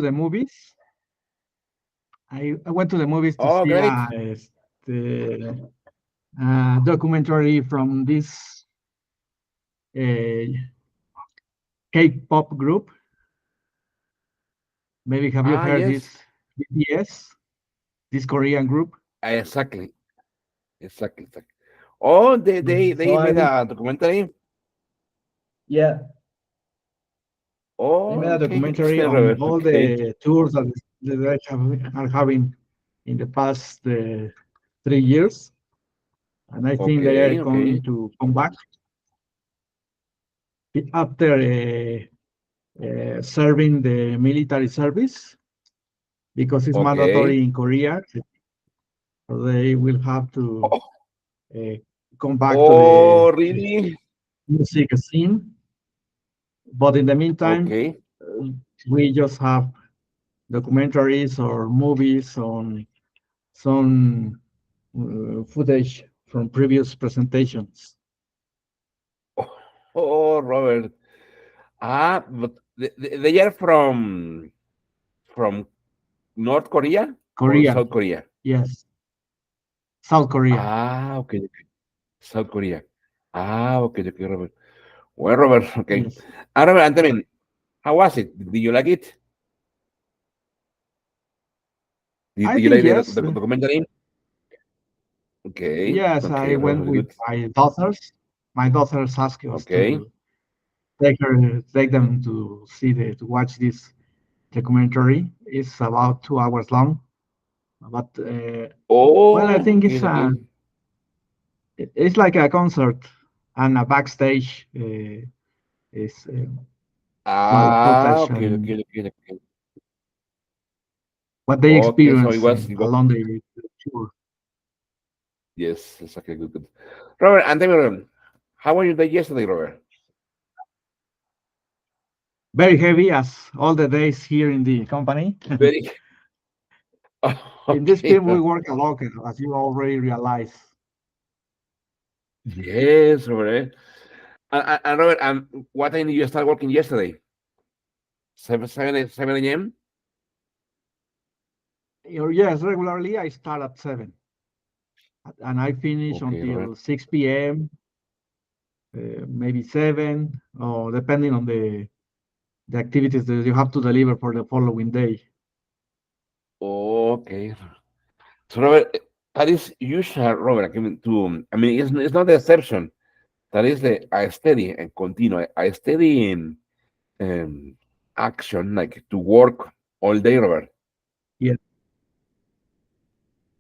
the movies. I went to the movies to Oh, see great. the documentary from this uh, K-pop group. Maybe have you Ah, heard yes. this BTS, this Korean group? Exactly. Exactly. Exactly. Oh, So they I made went, a documentary. yeah, they made Oh, a okay. documentary Excellent, on Robert. all Okay. the tours that are having in the past 3 years, and I think they are Okay. going Okay. to come back after serving the military service because it's Okay. mandatory in Korea. So they will have to Oh, uh, come back to the oh, really? music scene. But in the meantime, Okay. uh, we just have documentaries or movies on some footage from previous presentations. Oh, oh, Robert. Ah, but they are from North Korea or Korea, South Korea? yes, South Korea, Ah, okay, okay. South Korea. Ah, okay, okay, Robert. Well, Robert, okay. yes. Robert, and tell me, how was it? Did you like it? I Did you think like yes. the documentary? Okay, Yes, okay, I Robert, went very with good. my daughters. My daughters asked us Okay, to take them to to watch this documentary. It's about 2 hours long, but well, I oh, think okay, okay. it's like a concert and a backstage is Ah, footage okay, and okay, okay, okay. what they Okay, so experience it was, along the tour. yes, exactly, good, good. Robert, and tell me, Robert, how were you there yesterday, Robert? Very heavy as all the days here in the company. Very, In this okay. film, we work a lot, as you already realize. Yes, Robert. And Robert, what time did you start working yesterday? 7 a.m.? Yes, regularly I start at 7 and I finish Okay, Robert. until 6 p.m., maybe 7, or depending on the activities that you have to deliver for the following day. Okay. So, Robert, that is usual, Robert. I mean, it's not the exception. That is a steady and continue, a steady um, action, like to work all day, Robert. Yes,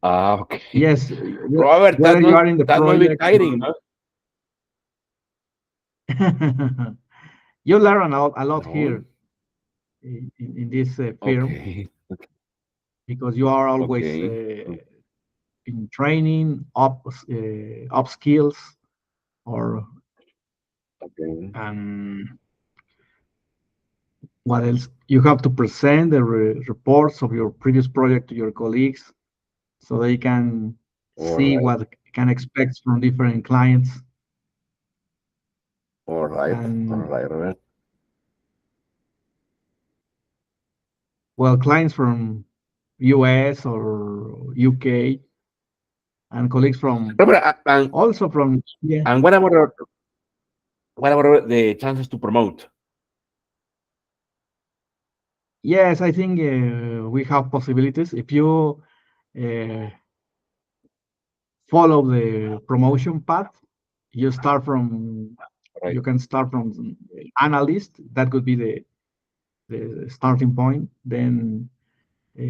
Ah, okay. yes. Robert, Whether you are in the that must be project tiring, no? you learn a lot No. here in this firm Okay. because you are always Okay. in training, up skills, or Okay. um, what else? You have to present the reports of your previous project to your colleagues so they can All see right. what can expect from different clients. All right. All And right, Robert. well, clients from US or UK and colleagues from Robert, also from, yeah. and what about the chances to promote? Yes, I think we have possibilities. If you uh, follow the promotion path, you start from All right. you can start from analyst. That could be the starting point. Then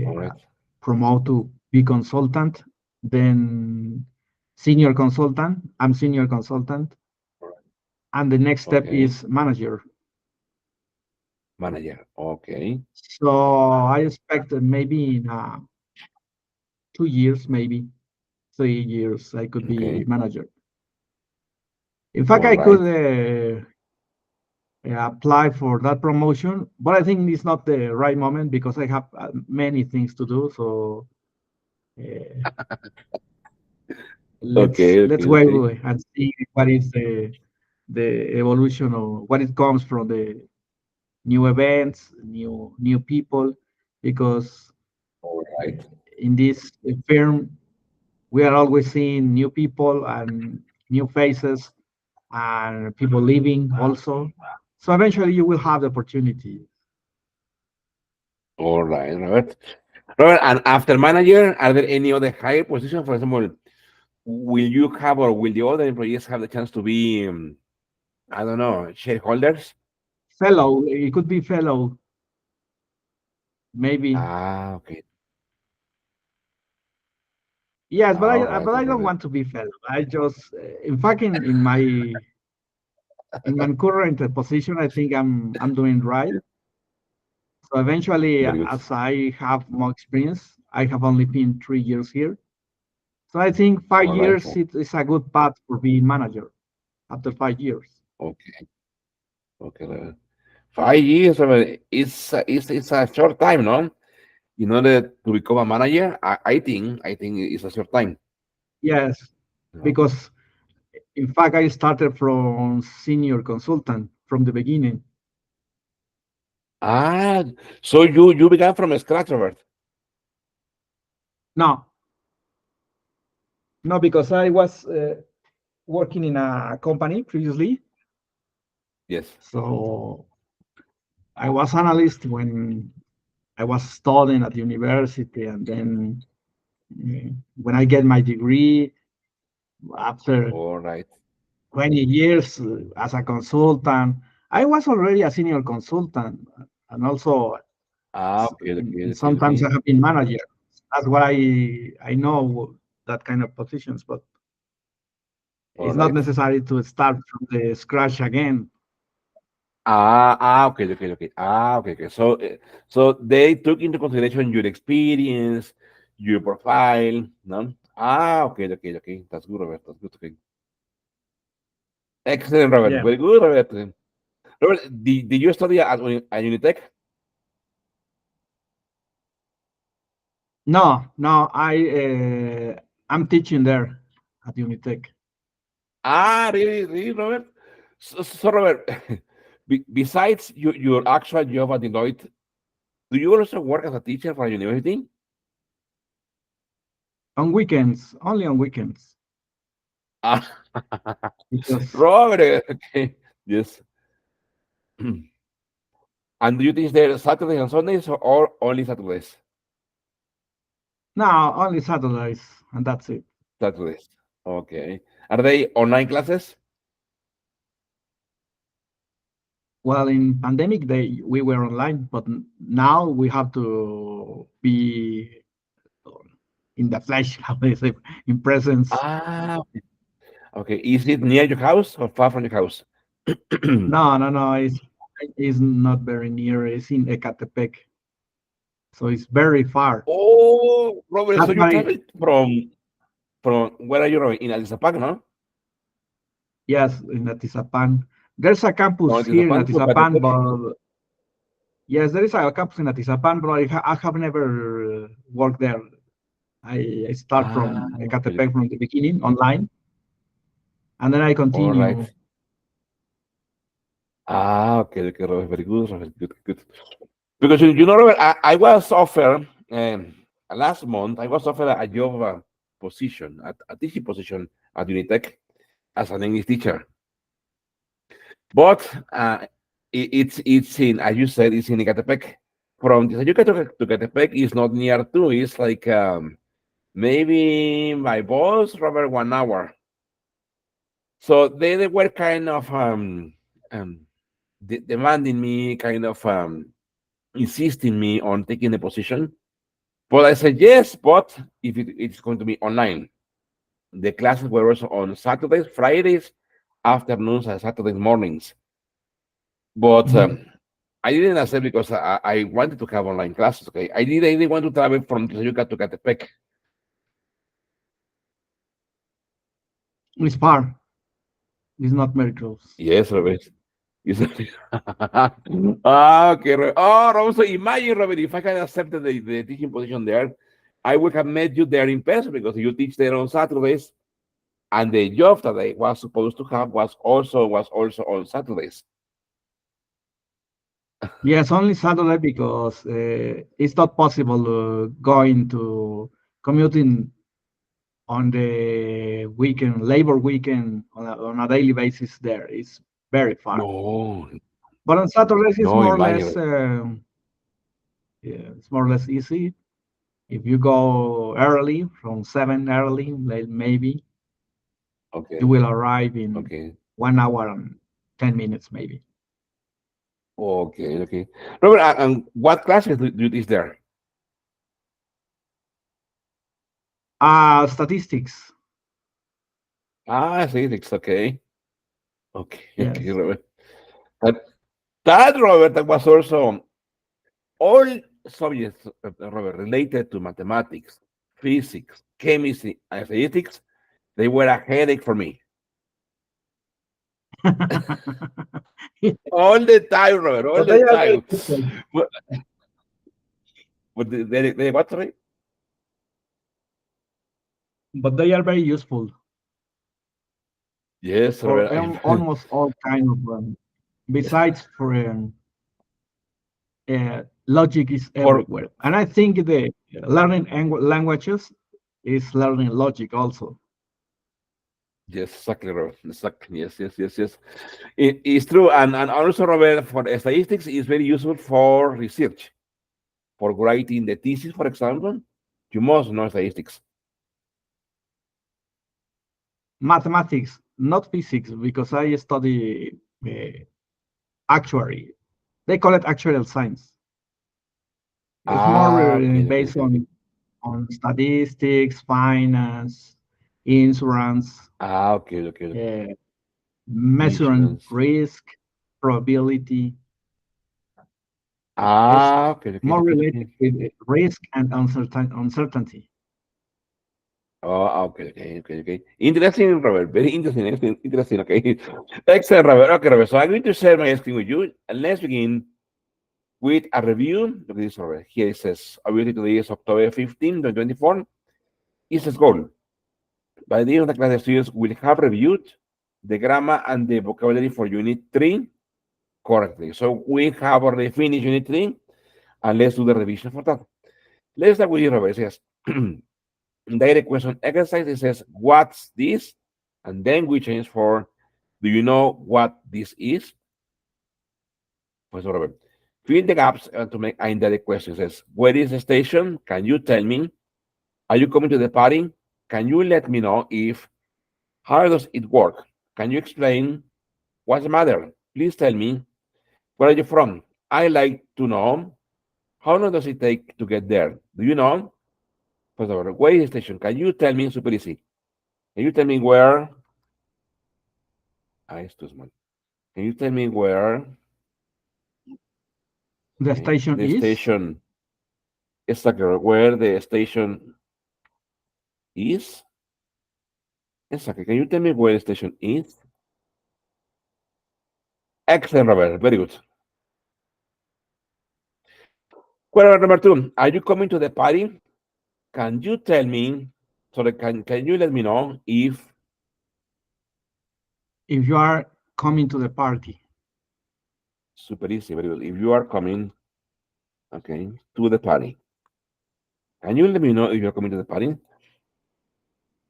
All right. promote to be consultant. Then senior consultant. I'm senior consultant, All right. and the next step Okay. is manager. Manager. Okay. So I expect that maybe in 2 years, maybe 3 years, I could be Okay. manager. In fact, All I could right. apply for that promotion, but I think it's not the right moment because I have many things to do. So uh, Okay. let's Okay. wait Okay. and see what is the evolution of what it comes from the new events, new people. because All right. in this firm we are always seeing new people and new faces and people leaving also. So eventually you will have the opportunity. All right, Robert. Robert, and after manager, are there any other higher position? For example, will you have or will the other employees have the chance to be, I don't know, shareholders? Fellow, it could be fellow, maybe. Ah, okay. Yes, All but right, I don't Robert. want to be fellow. I just, in fact, in my current position, I think I'm doing right. So eventually, Very good. as I have more experience, I have only been 3 years here. So I think five All right. years it is a good path for being manager after 5 years. Okay. Okay, Robert. 5 years, Robert, it's a short time, no? In order to become a manager, I think it's a short time. Yes, No? because in fact, I started from senior consultant from the beginning. Ah, so you began from scratch, Robert. No, no, because I was working in a company previously. Yes. So I was analyst when I was studying at the university, and then when I get my degree after All right. 20 years as a consultant, I was already a senior consultant, and also Ah, okay, okay, okay, sometimes I okay. have been manager. That's why I know that kind of positions, but All it's not right. necessary to start from the scratch again. Okay, okay, okay. Okay, okay. So they took into consideration your experience, your profile, no? Okay, okay, okay. That's good, Robert. That's good. Okay. Excellent, Robert. Yeah. Very good, Robert. Robert, did you study at Unitech? No, no, I'm teaching there at Unitech. Really, really, Robert? So Robert, besides your actual job at Deloitte, do you also work as a teacher for a university? On weekends, only on weekends, Ah, because Robert, okay. Yes. And do you teach there Saturdays and Sundays or only Saturdays? no, only Saturdays, and that's it. Saturdays. Okay. Are they online classes? Well, in pandemic day we were online, but now we have to be in the flesh, how do you say, in presence. Okay. Okay. Is it near your house or far from your house? No, no, no, it's not very near. It's in Ecatepec, so it's very far. Oh, Robert, so That's you why, travel from where are you, Robert? In Alizapac, no? yes, in Atizapan. There's a From campus here in Alizapan to Atizapan, Catepec? but yes, there is a campus in Atizapan, but I have never worked there. I start from Okay. Ecatepec from the beginning online, and then I All right. continue. Okay, okay, Robert, very good, Robert, good, good. Because you know, Robert, I was offered last month. I was offered a job position, a teaching position at Unitech as an English teacher. But it's in, as you said, it's in Ecatepec. From Tizayuca to Ecatepec is not near too. It's like maybe my boss, Robert, 1 hour. So they were kind of um, demanding me, kind of insisting me on taking the position. But I said yes, but if it's going to be online, the classes were also on Saturdays, Fridays, afternoons, and Saturdays mornings. But Mhm. I didn't accept because I wanted to have online classes. Okay, I didn't want to travel from Tizayuca to Catepec. It's far. It's not very close. Yes, Robert. Yes. Okay. Oh, Robert, so imagine, Robert, if I had accepted the teaching position there, I would have met you there in person because you teach there on Saturdays, and the job that I was supposed to have was also on Saturdays. Yes, only Saturday because it's not possible going to commuting on the weekend, labor weekend on a daily basis there. It's very far. No, But on Saturdays, it's no, more or less, imagine. yeah, it's more or less easy. If you go early, from 7 early, maybe, you Okay, will arrive in okay, 1 hour and 10 minutes, maybe. okay. Robert, and what classes do you teach there? Statistics, Ah, physics, okay. Okay, yes. Robert. That, that, Robert, that was also all subjects, Robert, related to mathematics, physics, chemistry, and statistics, they were a headache for me. All the time, Robert, all But the they are very time. useful. But, what, sorry? But they are very useful Yes, for Robert. almost all kind of besides for logic is For everywhere, and I think the learning languages is learning logic also. yes, exactly, Robert. Exactly. Yes. It's true. And also, Robert, for statistics, is very useful for research, for writing the thesis, for example. You must know statistics. Mathematics, not physics, because I study actuary. They call it actuarial science. It's more Ah, based okay. on statistics, finance, insurance, Ah, uh, measuring Insurance. risk, probability. It's Ah, more related okay. with risk and uncertainty. Oh, okay. Interesting, Robert. Very interesting. Okay. Excellent, Robert. Okay, Robert. So I'm going to share my screen with you. And let's begin with a review. Look at this, Robert. Here it says, obviously today is October 15, 2024. It says goal. By the end of the class, the students will have reviewed the grammar and the vocabulary for Unit 3 correctly. So we have already finished Unit 3, and let's do the revision for that. Let's start with you, Robert. It says, direct question exercise. It says, what's this? And then we change for, do you know what this is? Pues, Robert, fill the gaps to make an indirect question. It says, where is the station? Can you tell me? Are you coming to the party? Can you let me know if, how does it work? Can you explain what's the matter? Please tell me, where are you from? I like to know, how long does it take to get there? Do you know? Pues, Robert, where is the station? Can you tell me? Super easy. Can you tell me where? Ah, it's too small. Can you tell me where? The Okay, station the is, station is like where the station is. Exactly. Can you tell me where the station is? Excellent, Robert. Very good. Question number two. Are you coming to the party? Can you tell me? Sorry, can you let me know if if you are coming to the party. super easy, very good. If you are coming, okay, to the party. Can you let me know if you're coming to the party?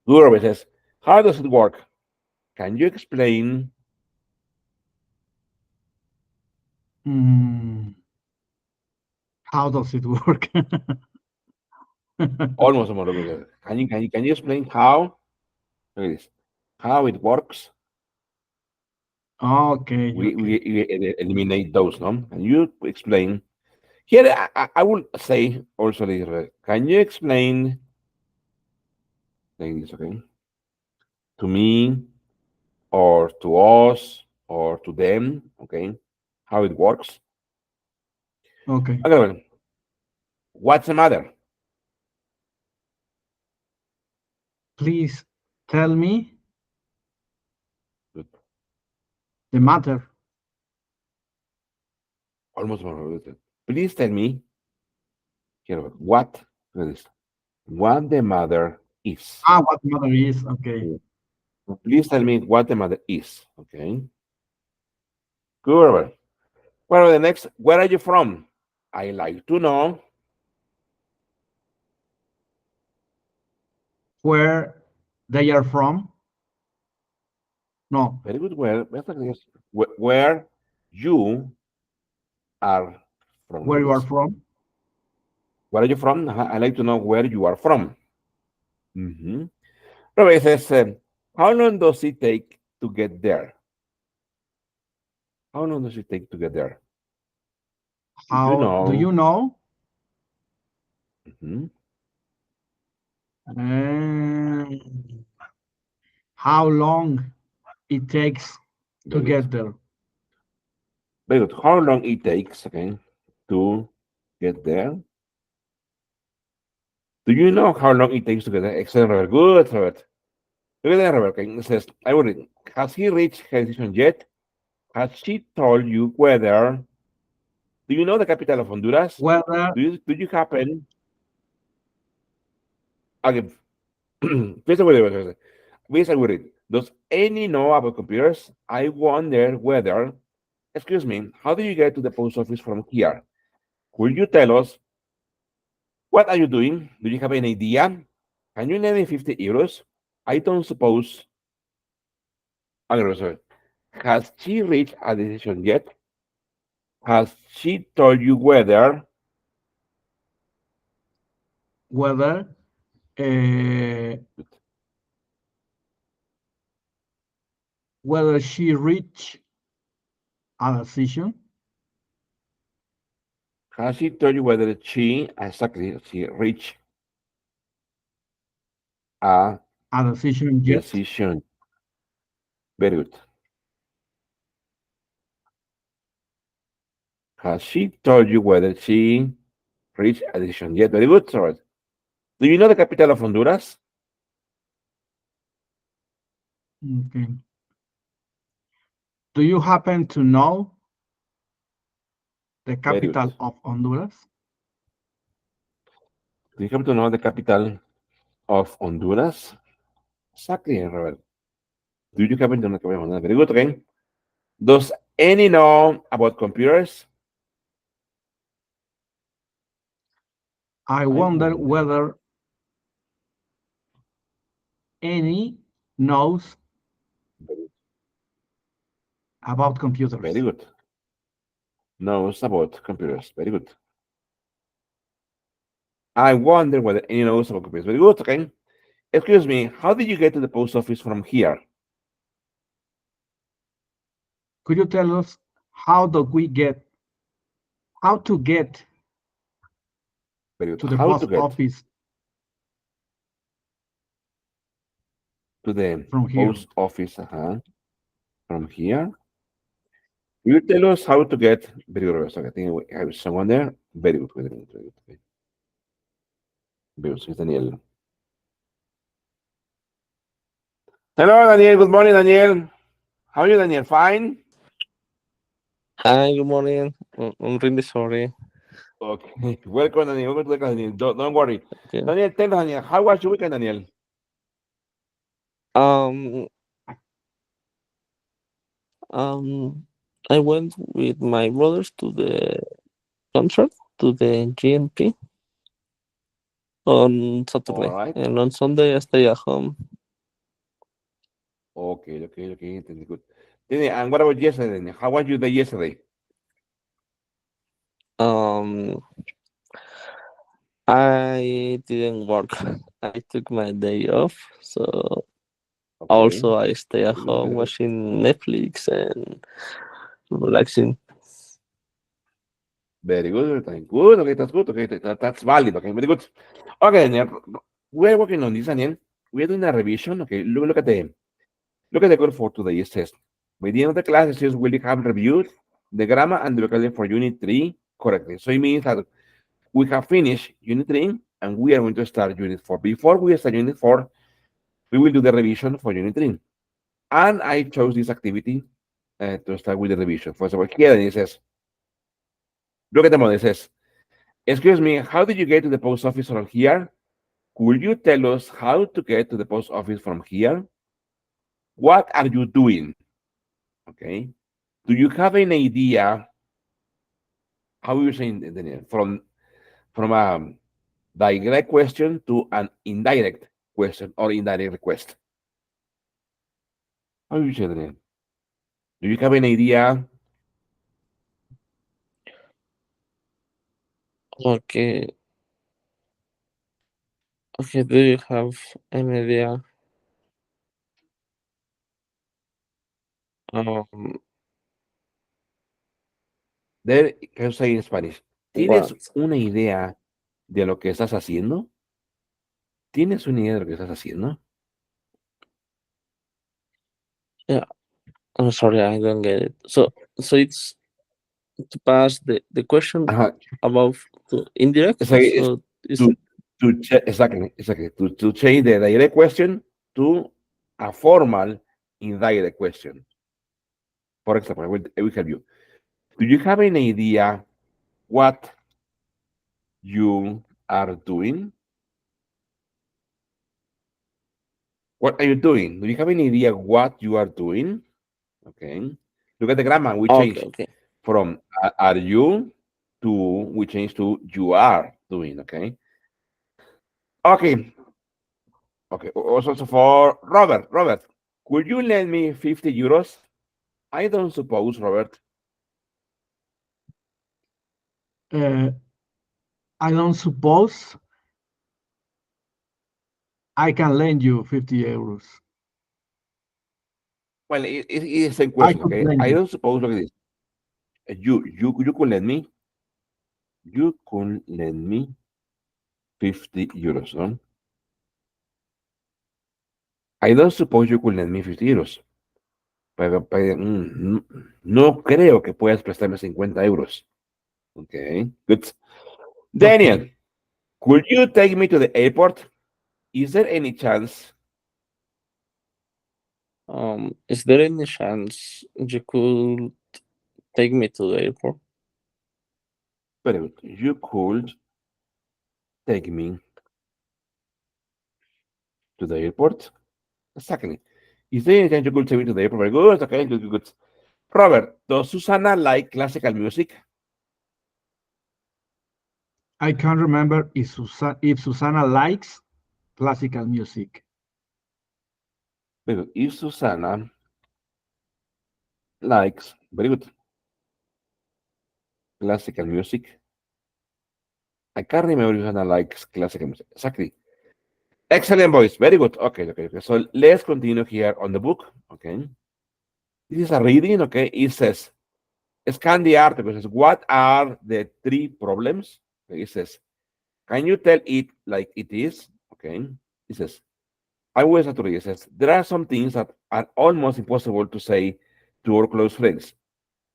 Good, Robert says, how does it work? Can you explain? Mm, how does it work? Almost, Robert. Can you explain how? Look at this. How it works? Okay, We eliminate those, no? Can you explain? Here, I will say also later, can you explain like this, okay, to me or to us or to them, okay, how it works? okay. Okay, well, what's the matter? Please tell me Good. the matter. Almost more related. Please tell me here what look at this, what the matter is. What matter is, okay. Please tell me what the matter is. Okay, good. Well, the next, where are you from? I like to know. Where they are from? No, Very good. Where you are from. where Very you good. are from? Where are you from? I like to know where you are from. Mm-hmm. Pero it says, how long does it take to get there? How long does it take to get there? Do you How do know? you know Mhm. um, how long it takes to Very good. get there? Very good. How long it takes, okay, to get there? Do you know how long it takes to get there? Excellent, Robert. Good, Robert. Look at that, Robert. Okay, it says, I will read. Has he reached her decision yet? Has she told you whether? Do you know the capital of Honduras? Whether Do you happen? Okay, please wait. Please I will read. Does any know about computers? I wonder whether. Excuse me. How do you get to the post office from here? Could you tell us what are you doing? Do you have an idea? Can you lend me 50 euros? I don't suppose. Okay, sorry. Has she reached a decision yet? Has she told you whether uh, whether she reached a decision, whether she exactly she reached a a decision yet? decision? Very good. Has she told you whether she reached a decision yet? Very good, sorry. Do you know the capital of Honduras? Okay. Do you happen to know the Very good. capital of Honduras? Do you happen to know the capital of Honduras? Exactly, Robert. Do you happen to know the capital of Honduras? Very good, okay. Does any know about computers? I I wonder wonder. whether any knows Very, about very computers. good. Knows about computers. Very good. I wonder whether any knows about computers. Very good, okay. Excuse me, how did you get to the post office from here? Could you tell us how to get Very good. to the How to post get office to the from here? post office from here? Will you tell us how to get? Very good. So I think we have someone there. Very good. Very good. Very good. Okay. Very good. So it's Daniel. Hello, Daniel. Good morning, Daniel. How are you, Daniel? Fine. Hi, good morning. I'm really sorry. Okay. Welcome, Daniel. Welcome, Daniel. Don't worry. Okay. Daniel, tell us, Daniel, how was your weekend, Daniel? Um, um, I went with my brothers to the concert to the GNP on All Saturday, right. and on Sunday I stay at home. Okay, okay, okay. Good. Daniel, and what about yesterday, Daniel? How was your day yesterday? Um, I didn't work. I took my day off, so Okay. also I stay at Very good, home very good. watching Netflix and relaxing. Very good. Thank good. Okay, that's good. Okay, that's valid. Okay, very good. Okay, Daniel. We're working on this, Daniel. We're doing a revision. Okay, look at the code for today. It says, by the end of the class, it says will have reviewed the grammar and the vocabulary for Unit 3 correctly. So it means that we have finished Unit 3 and we are going to start Unit 4. Before we start Unit 4, we will do the revision for Unit 3. And I chose this activity to start with the revision. First of all, here it says, look at the model. It says, excuse me, how did you get to the post office from here? Could you tell us how to get to the post office from here? What are you doing? Okay. Do you have an idea how you saying, Daniel, from a direct question to an indirect question or indirect request? How you say, Daniel? Do you have an idea? Okay, okay. Do you have an idea? Um, There, can you say in Spanish? ¿Tienes what? una idea de lo que estás haciendo? ¿Tienes una idea de lo que estás haciendo? Yeah, I'm sorry, I don't get it. So it's to pass the question Ajá. above to indirect. Es So is to, exactly, exactly. To change the direct question to a formal indirect question. For example, I will help you. Do you have an idea what you are doing? What are you doing? Do you have any idea what you are doing? Okay. Look at the grammar. We okay, change okay, from are you to we change to you are doing. Okay. Okay. Okay. Also for Robert. Robert, could you lend me 50 euros? I don't suppose, Robert. Uh, I don't suppose I can lend you 50 euros. Well, it's the same I question. could Okay. lend I you. don't suppose. Look at this. You could lend me. You could lend me 50 euros. No? I don't suppose you could lend me 50 euros. Pero, no creo que puedas prestarme 50 euros. Okay, good. Okay. Daniel, could you take me to the airport? Is there any chance? is there any chance you could take me to the airport? Very good. You could take me to the airport? Exactly. Is there any chance you could take me to the airport? Very good. Okay, good, good, good. Robert, does Susanna like classical music? I can't remember if Susanna likes classical music. Very good. If Susanna likes, very good, classical music. I can't remember if Susanna likes classical music. Exactly. Excellent voice. Very good. Okay, okay, okay. So let's continue here on the book. Okay. This is a reading. Okay. It says, scan the article. It says, what are the three problems? Okay, it says, can you tell it like it is? Okay. It says, I will start to read. It says, there are some things that are almost impossible to say to our close friends,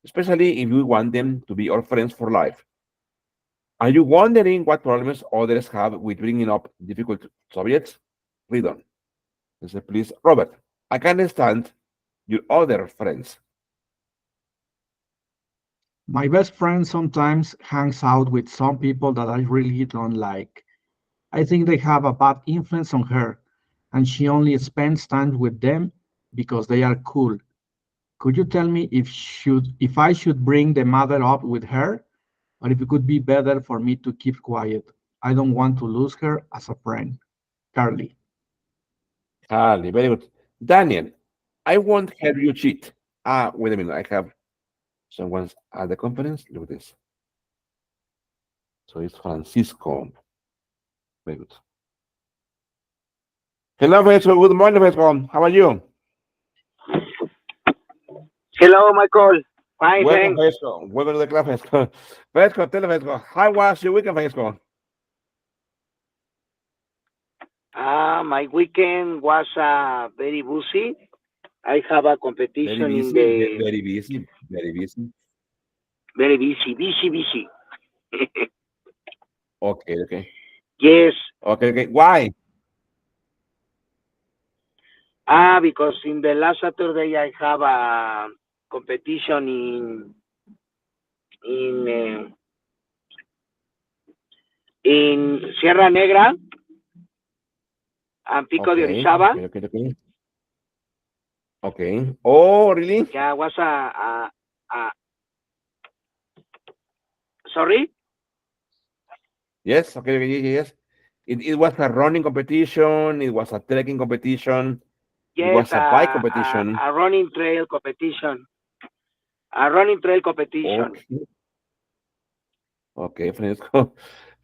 especially if we want them to be our friends for life. Are you wondering what problems others have with bringing up difficult subjects? Read on. It says, please, Robert, I can understand your other friends. My best friend sometimes hangs out with some people that I really don't like. I think they have a bad influence on her, and she only spends time with them because they are cool. Could you tell me if I should bring the matter up with her, or if it could be better for me to keep quiet? I don't want to lose her as a friend. Carly. Harley, very good. Daniel, I won't have you cheat. Ah, wait a minute. I have someone's at the conference. Look at this. So it's Francisco. Very good. Hello, Francisco. Good morning, Francisco. How are you? Hello, Michael. Fine, Welcome, thanks. Francisco. Welcome to the club, Francisco. Francisco, tell me, Francisco, how was your weekend, Francisco? My weekend was very busy. I have a Very competition in busy, the very busy, very busy. very busy. Okay, okay. Yes. Okay, okay. Why? Because in the last Saturday I have a competition in in Sierra Negra and Pico de Okay, Orizaba. okay, okay, okay. Okay. Oh, really? Yeah, was a Sorry? Yes, okay, yes. It was a running competition, it was a trekking competition, it Yes, was a bike competition. a running trail competition. A running trail competition. Okay, okay, Fresco.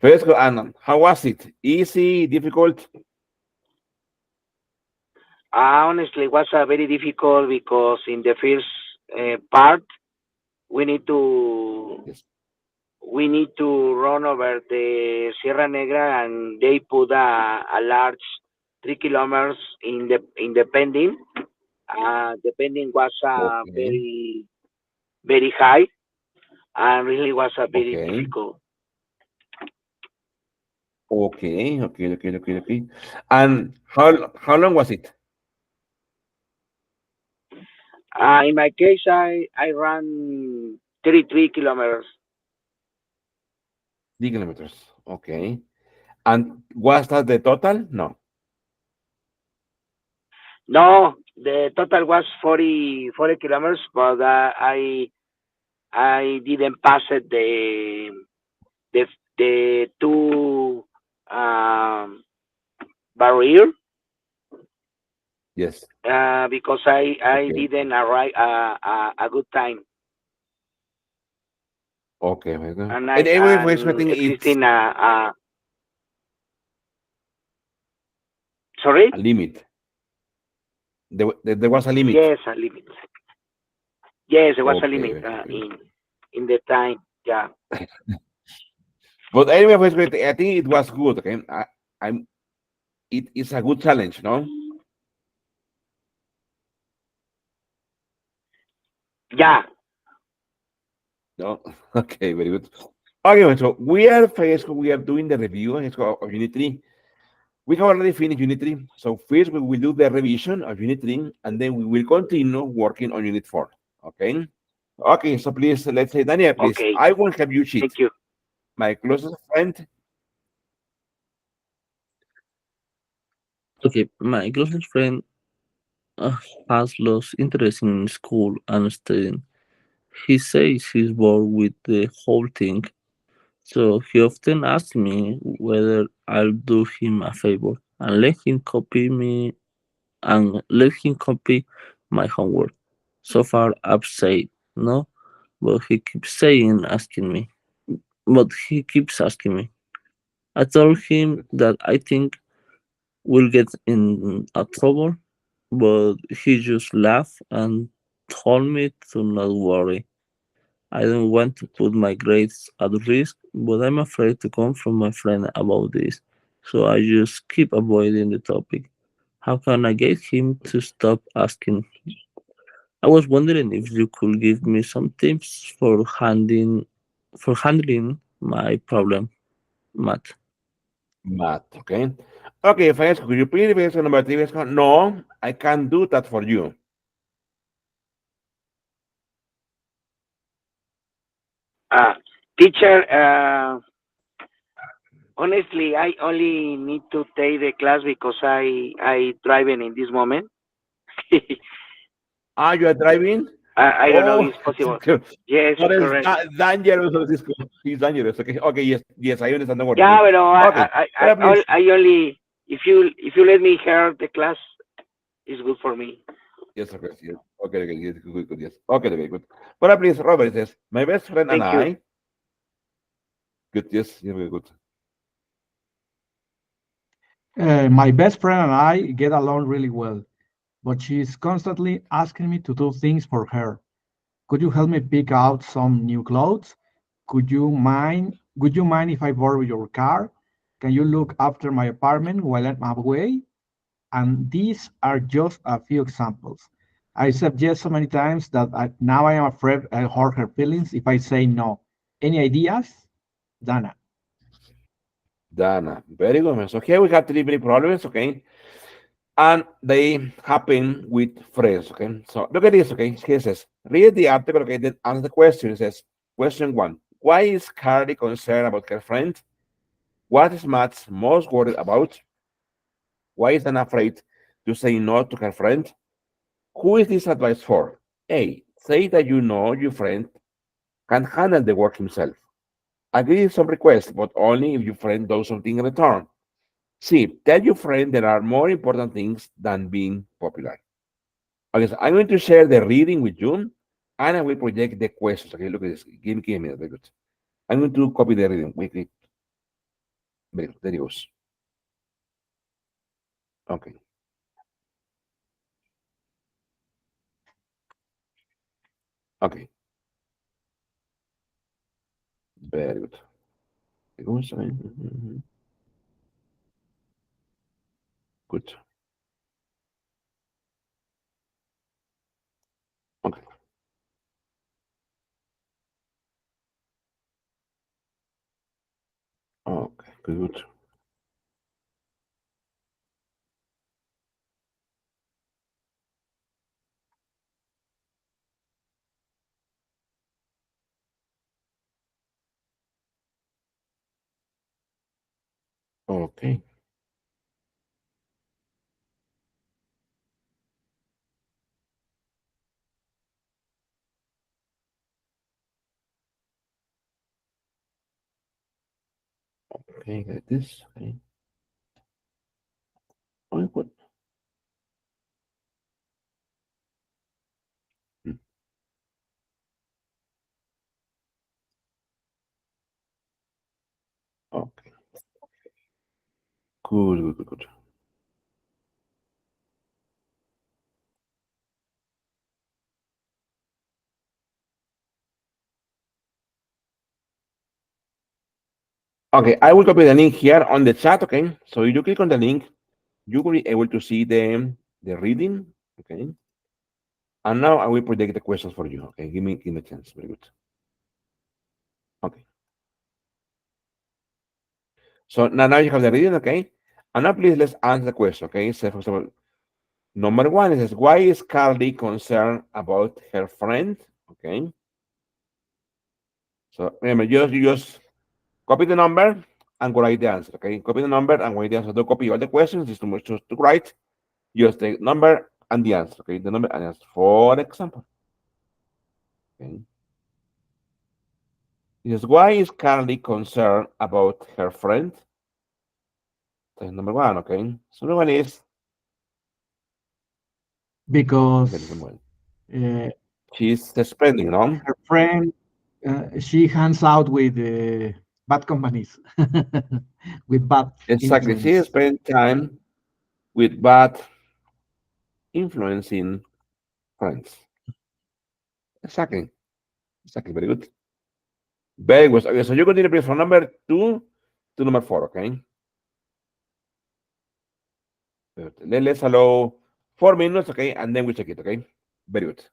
Fresco, and how was it? Easy, difficult? Honestly, it was very difficult because in the first part we need to Yes. we need to run over the Sierra Negra, and they put a large 3 kilometers in the pending. The pending was Okay, very high, and really was very okay, difficult. okay. And how long was it? In my case, I ran 33 kilometers. 3 kilometers. Okay. And was that the total? No. No, the total was 40 kilometers, but I didn't pass it the the two um, barrier Yes. because I Okay. didn't arrive a good time, Okay. Okay. and And I anyway, I and think it's existing sorry, a limit. There was a limit. yes, a limit. Yes, there was a Okay. limit Okay. in the time. Yeah, But anyway, I think it was good. Okay. I'm. It is a good challenge, no? yeah, No. Okay. Very good. Okay. So we are first. We are doing the review of Unit 3. We have already finished Unit 3. So first we will do the revision of Unit 3, and then we will continue working on Unit 4. Okay. Okay. So please, let's say, Daniel, please. okay, I will have you thank cheat. you. My closest friend. Okay, my closest friend uh, has lost interest in school and studying. He says he's bored with the whole thing, so he often asks me whether I'll do him a favor and let him copy my homework. So far, I've said no, but he keeps asking me. I told him that I think we'll get in a trouble, but he just laughed and told me to not worry. I don't want to put my grades at risk, but I'm afraid to confront my friend about this, so I just keep avoiding the topic. How can I get him to stop asking? I was wondering if you could give me some tips for handling my problem, Matt. Matt. Okay. Okay, Francesco, could you please repeat number three? Francesco? No, I can't do that for you. Uh, Teacher, honestly, I only need to take the class because I driving in this moment. Ah, you are driving? I don't know Oh, if it's possible. Yes, that is correct. dangerous, Francisco. He's dangerous. Okay, okay, yes, I understand. Don't worry. Yeah, Okay, but okay. But please, I only if you let me hear the class, it's good for me. yes, okay, yes. Okay, yes, good, yes. Okay, good. But please, Robert says, my best friend and Thank you. I, good, yes, very good. My best friend and I get along really well, but she's constantly asking me to do things for her. Could you help me pick out some new clothes? Would you mind if I borrow your car? Can you look after my apartment while I'm away? And these are just a few examples. I said yes so many times that now I am afraid I'll hurt her feelings if I say no. Any ideas? Dana. Dana, very good, man. So here we have three problems, okay? And they happen with friends, okay? So look at this, okay? He says, read the article, okay, then answer the question. It says, question one, why is Carly concerned about her friend? What is Matt's most worried about? Why is Anna afraid to say no to her friend? Who is this advice for? A, say that you know your friend can handle the work himself. Agree to some requests, but only if your friend does something in return. C. Tell your friend there are more important things than being popular. Okay, so I'm going to share the reading with you, and I will project the questions. Okay, look at this. Give me a minute. Very good. I'm going to copy the reading. Wait, wait. Very good. There it goes. Okay. Okay. Very good. There it goes. Good. Okay. Okay. Good. Okay. Okay. Like this. Okay. Oh, good. Hmm. Okay. Good. Good. Good. Good. Okay. I will copy the link here on the chat. Okay. So if you click on the link, you will be able to see the reading. Okay. And now I will predict the questions for you. Okay. Give me a chance. Very good. Okay. So now you have the reading. Okay. And now please let's answer the question. Okay. So first of all, number one is why is Carly concerned about her friend? Okay. So remember, you just copy the number and write the answer. Okay. Copy the number and write the answer. Don't copy all the questions. Just to write just the number and the answer. Okay. The number and answer. For example. Okay. Yes, why is Carly concerned about her friend? That's number one, okay. So number one is okay, because number one. uh, She's spending, no? her friend she hangs out with bad companies, with bad Exactly. She influence. spent time with bad influencing friends. Exactly. Exactly. Very good. Very good. Okay, so you continue please from number two to number four, okay? Let's allow 4 minutes, okay, and then we check it, okay? Very good.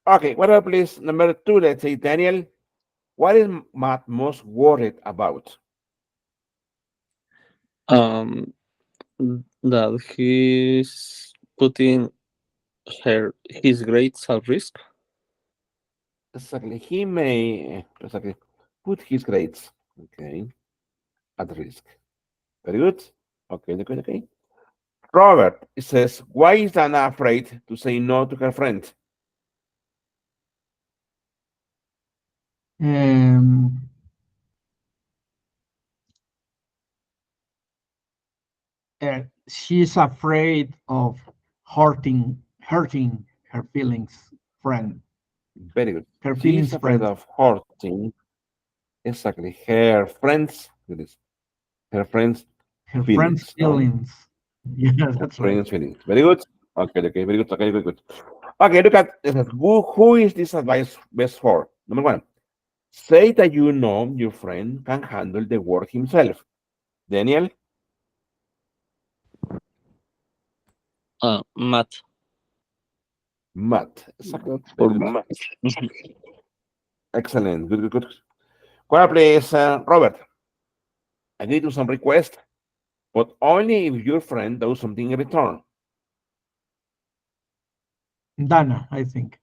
Okay, what about please number two? Let's say Daniel. What is Matt most worried about? Um, that he's putting his grades at risk. Exactly. He may exactly put his grades, okay, at risk. Very good. Okay, okay, okay. Robert says, why is Dana afraid to say no to her friend? Um, she's afraid of hurting her feelings, friend, Very good. her She's feelings, afraid friends, of hurting exactly her friends. It is her friends' her friends' feelings, no? feelings. Yeah, that's right. Friends' feelings. Very good. Okay, okay, very good. Okay, very good. Okay, look at it. Says, who is this advice best for? Number one, say that you know your friend can handle the work himself. Daniel, Matt. Matt. Exactly. Very For good. Matt. Excellent. Good, good, good. Well, please, Robert, agree to some request, but only if your friend does something in return. Dana, I think.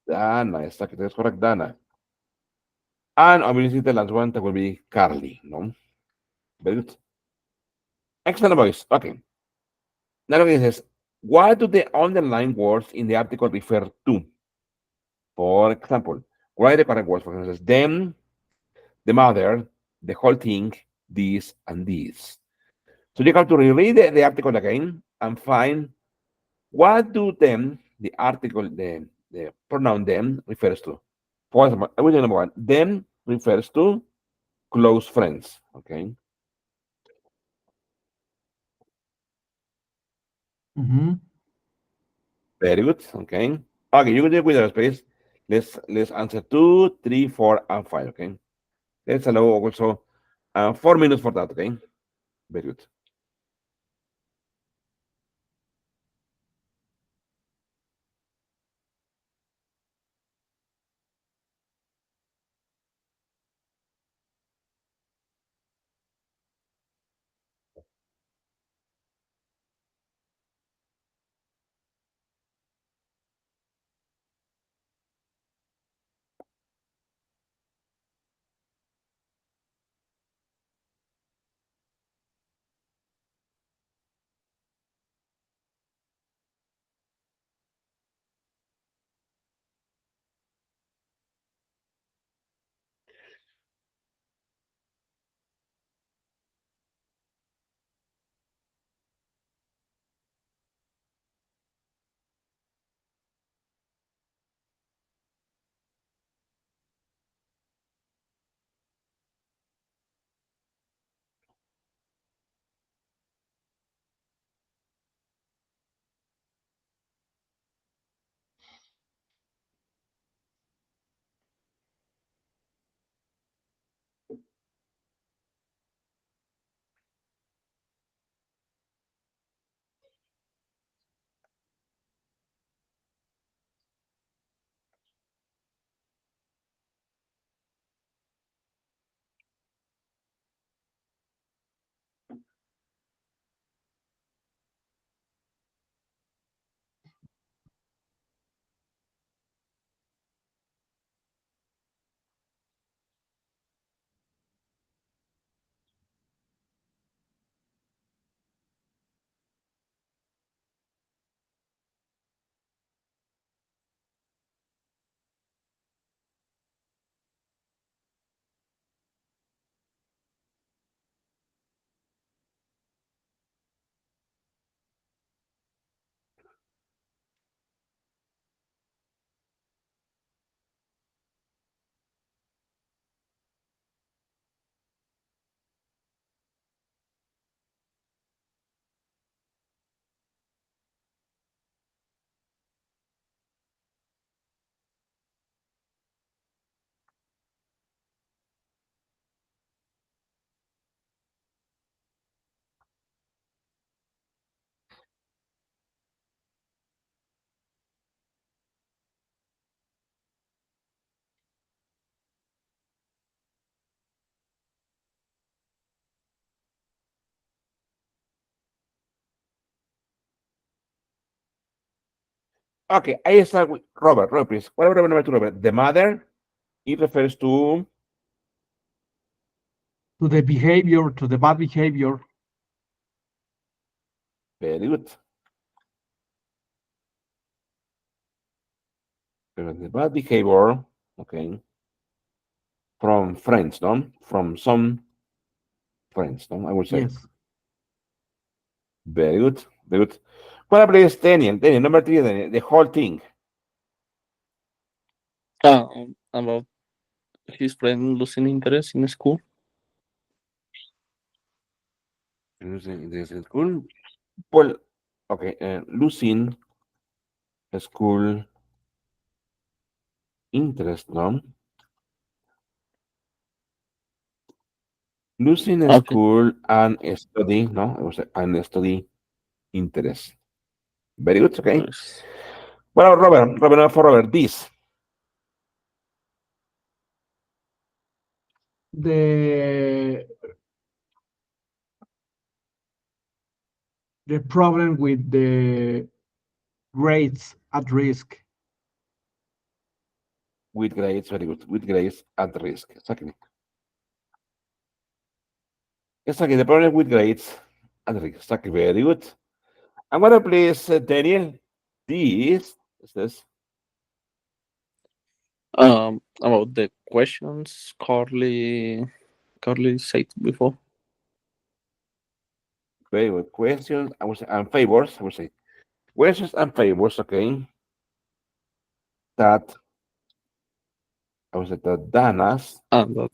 Dana, exactly. That's correct, Dana. And obviously, the last one that will be Carly, no? Very good. Excellent voice. Okay. Now, look, it says, what do the underlying words in the article refer to? For example, write the correct words. For example, it says, them, the mother, the whole thing, this, and this. So you have to reread the article again and find what do them, the article, the pronoun them refers to. For example, I will do number one. Them refers to close friends. Okay. Hmm. Very good. Okay. Okay, you can do it with our space. Let's answer two, three, four, and five. Okay. Let's allow also 4 minutes for that. Okay. Very good. Okay, I start with Robert. Robert, please. What about number two, Robert? The mother, it refers to To the behavior, to the bad behavior. very good. The bad behavior, okay, from friends, no? From some friends, no? I would say. Yes. Very good, very good. What about this, Daniel? Daniel, number three, Daniel, the whole thing. About his friend losing interest in school. In school, well, okay, losing school interest, no? Losing Okay. school and study, no? It was and study interest. Very good, okay. Nice. Well, Robert, Robert, for Robert, this. The the problem with the grades at risk. With grades, very good. With grades at risk. Exactly. Exactly. The problem with grades at risk. Exactly. Very good. I'm gonna please Daniel. This is this About the questions Carly said before. very good questions. I would say and favors. I would say questions and favors. Okay. That I would say that Dana's, And that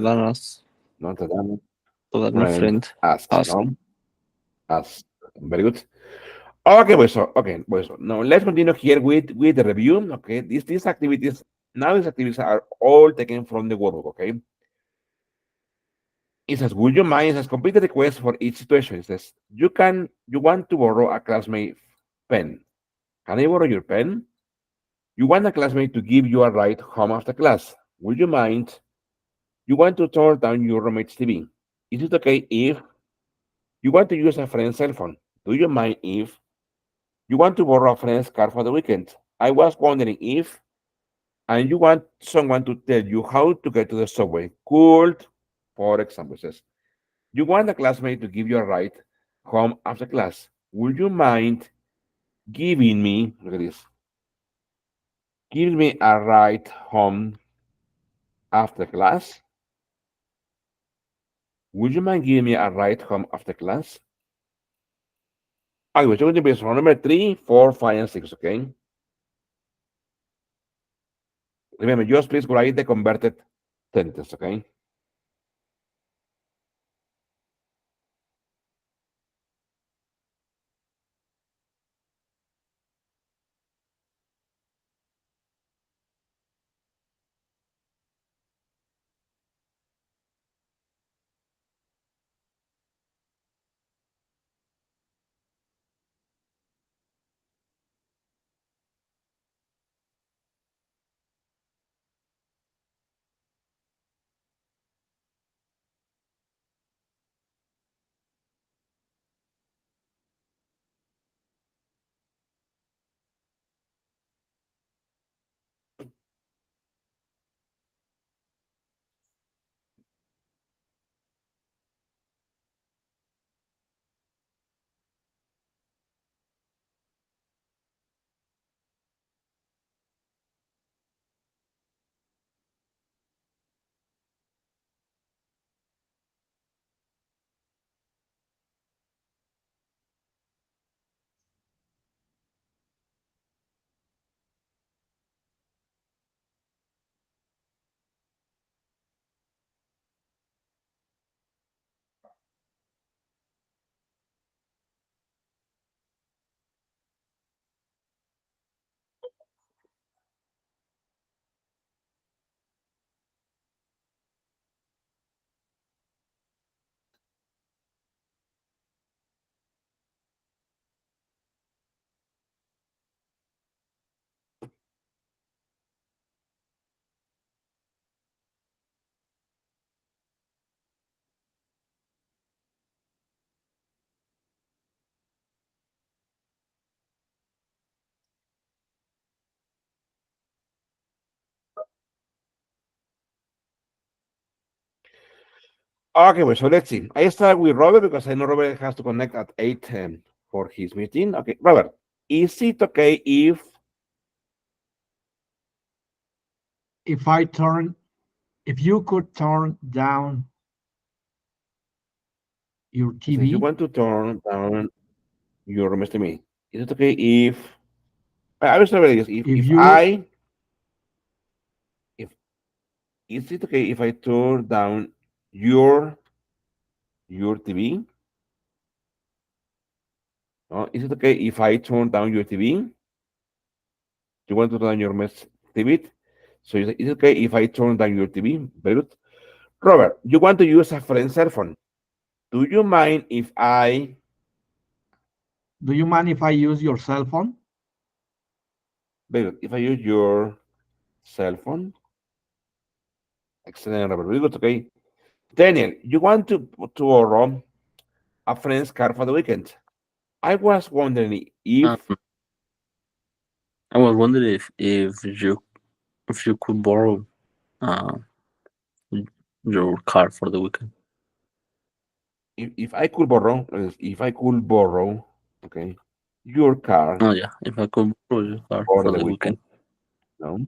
Dana's not that Dana's that friend friend asks. asked. No, asks. Very good. Okay, pues so okay, pues so now let's continue here with the review. Okay, these activities now these activities are all taken from the workbook. Okay, it says, "Would you mind?" It says, "Complete the request for each situation." It says, you want to borrow a classmate pen. Can I borrow your pen? You want a classmate to give you a ride home after class. Would you mind? You want to turn down your roommate's TV. Is it okay if you want to use a friend's cell phone? Do you mind if you want to borrow a friend's car for the weekend? I was wondering if, and you want someone to tell you how to get to the subway. Could, for example, says, you want a classmate to give you a ride home after class. Would you mind giving me, look at this, giving me a ride home after class? Would you mind giving me a ride home after class? Okay, we're going to be from number 3, 4, 5, and 6, okay? Remember, just please write the converted sentence, okay? Okay, well, so let's see. I start with Robert because I know Robert has to connect at 8 for his meeting. Okay, Robert, is it okay If I turn, if you could turn down your if you TV, want to turn down your room to me? Is it okay if I will start with this. if If you I if is it okay if I turn down your your TV? Is it okay if I turn down your TV? You want to turn down your mess TV? So is it okay if I turn down your TV? Very good. Robert, you want to use a friend's cell phone. Do you mind if I do you mind if I use your cell phone? very good, if I use your cell phone? Excellent, Robert. Very good. Okay. Daniel, you want to borrow a friend's car for the weekend. I was wondering Um, if I was wondering if you could borrow uh your car for the weekend. if I could borrow if I could borrow okay your car Oh yeah, if I could borrow your car for for the the weekend. weekend. No,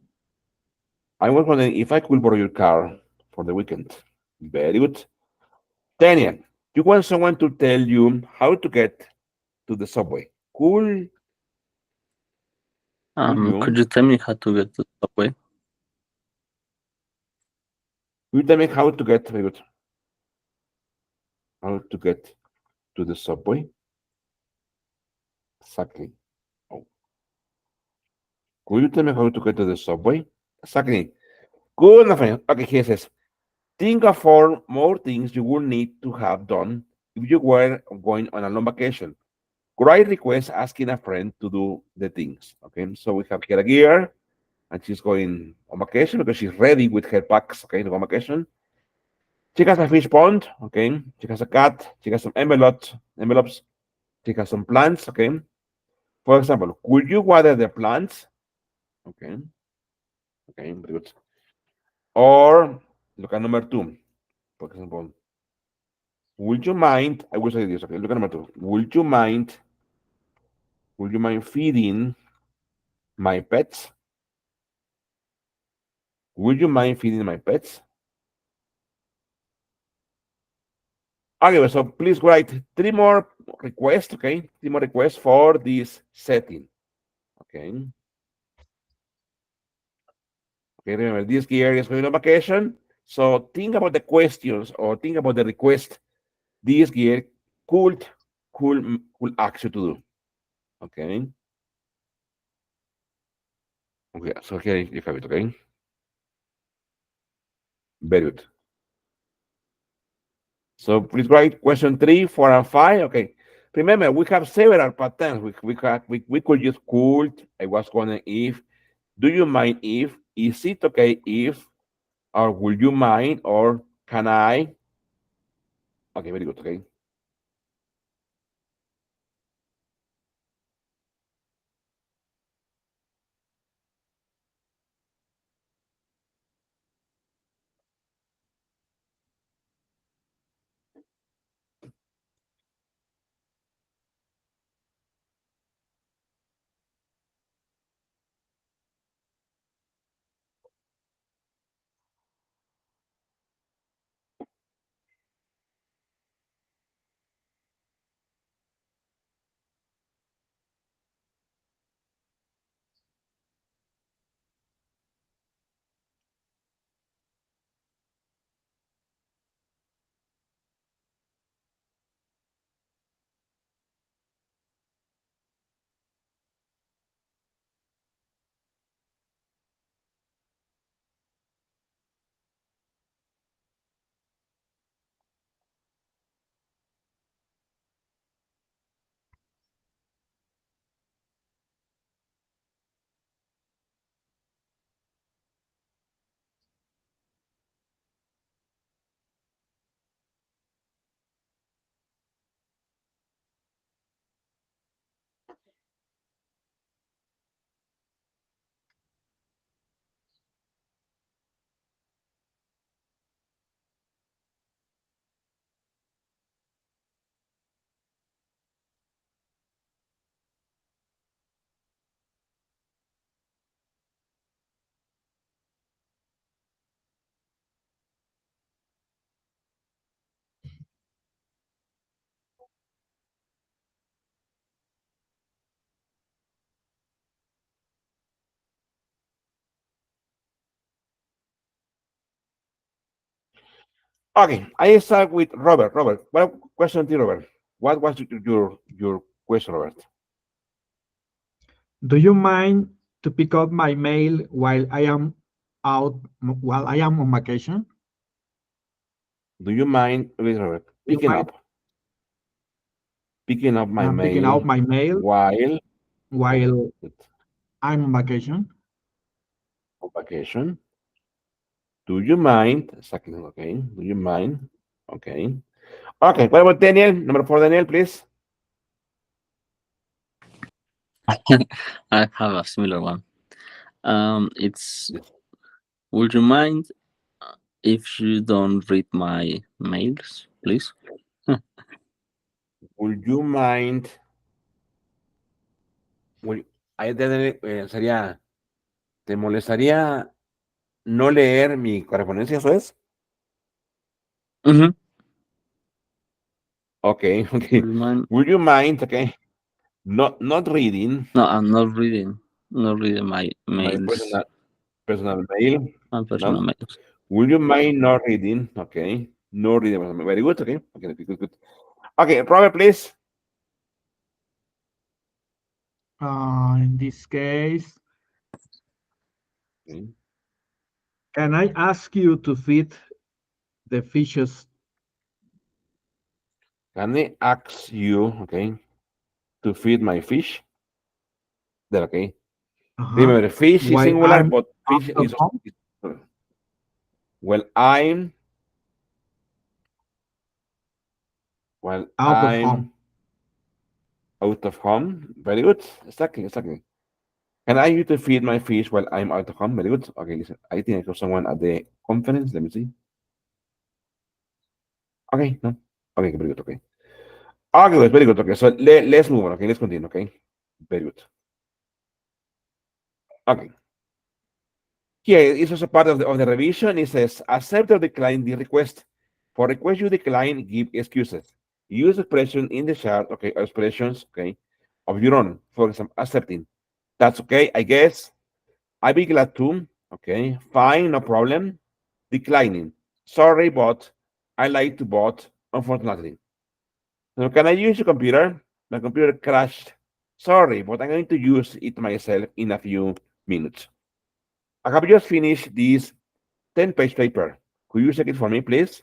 I was wondering if I could borrow your car for the weekend. Very good. Daniel, you want someone to tell you how to get to the subway. Could Could you you tell me how to get to the subway? could you tell me how to get very good how to get to the subway? Exactly. Oh, could you tell me how to get to the subway? Exactly. Good, my friend. Okay, here it says, think of four more things you will need to have done if you were going on a long vacation. Write request asking a friend to do the things. Okay, so we have here a gear, and she's going on vacation because she's ready with her packs. Okay, to go on vacation. She has a fish pond. Okay, she has a cat. She has some envelopes. She has some plants. Okay, for example, could you water the plants? Okay, okay, very good. Or look at number two. For example, would you mind? I will say this. Okay, look at number two. Would you mind? Would you mind feeding my pets? Would you mind feeding my pets? Okay, so please write three more requests. Okay, three more requests for this setting. Okay. Okay, remember this gear is going on vacation. So think about the questions or think about the request this gear could could ask you to do. Okay. Okay. So here you have it. Okay. Very good. So please write question 3, 4, and 5. Okay. Remember, we have several patterns. We could use could. I was wondering if. Do you mind if? Is it okay if? Or will you mind? Or can I? Okay, very good. Okay. Okay, I start with Robert. Robert, what question to you, Robert? What was your question, Robert? Do you mind to pick up my mail while I am on vacation? Do you mind, wait, Robert, Do you mind picking up my picking up mail my mail while while I'm on vacation? on vacation? Do you mind? Second, okay. Do you mind? Okay. Okay. What about Daniel? Number four, Daniel, please. I have a similar one. It's Yes. would you mind if you don't read my mails, please? Would you mind? Will, ahí sería, ¿te molestaría no leer mi correspondencia? ¿Eso es? Mm-hmm. Okay. Would Okay. you mind? Would you mind? Okay. Not reading No, I'm not reading. Not reading my my mails. personal mail. My personal No. mails. Would you mind not reading? Okay. No reading. Very good. Okay. Okay. Good. Good. Okay. Robert, please. In this case, Okay. can I ask you to feed the fishes Can I ask you, okay, to feed my fish? That okay. uh-huh, Remember, fish is while singular, I'm but out fish of is home? well, I'm while Out of home. I'm out of home. Very good. Exactly. Exactly. Can I use to feed my fish while I'm out of home? Very good. Okay, listen. I think I saw someone at the conference. Let me see. Okay, no. Okay, very good. Okay. Okay, good. Very good. Okay, so let's move on. Okay, let's continue. Okay, very good. Okay. Here is also part of the revision. It says accept or decline the request. For request you decline, give excuses. Use expression in the chart, okay, or expressions, okay, of your own. For example, accepting. That's okay, I guess. I'd be glad to. Okay, fine, no problem. Declining. Sorry, but I like to bot, unfortunately. So can I use your computer? My computer crashed. Sorry, but I'm going to use it myself in a few minutes. I have just finished this 10-page paper. Could you check it for me, please?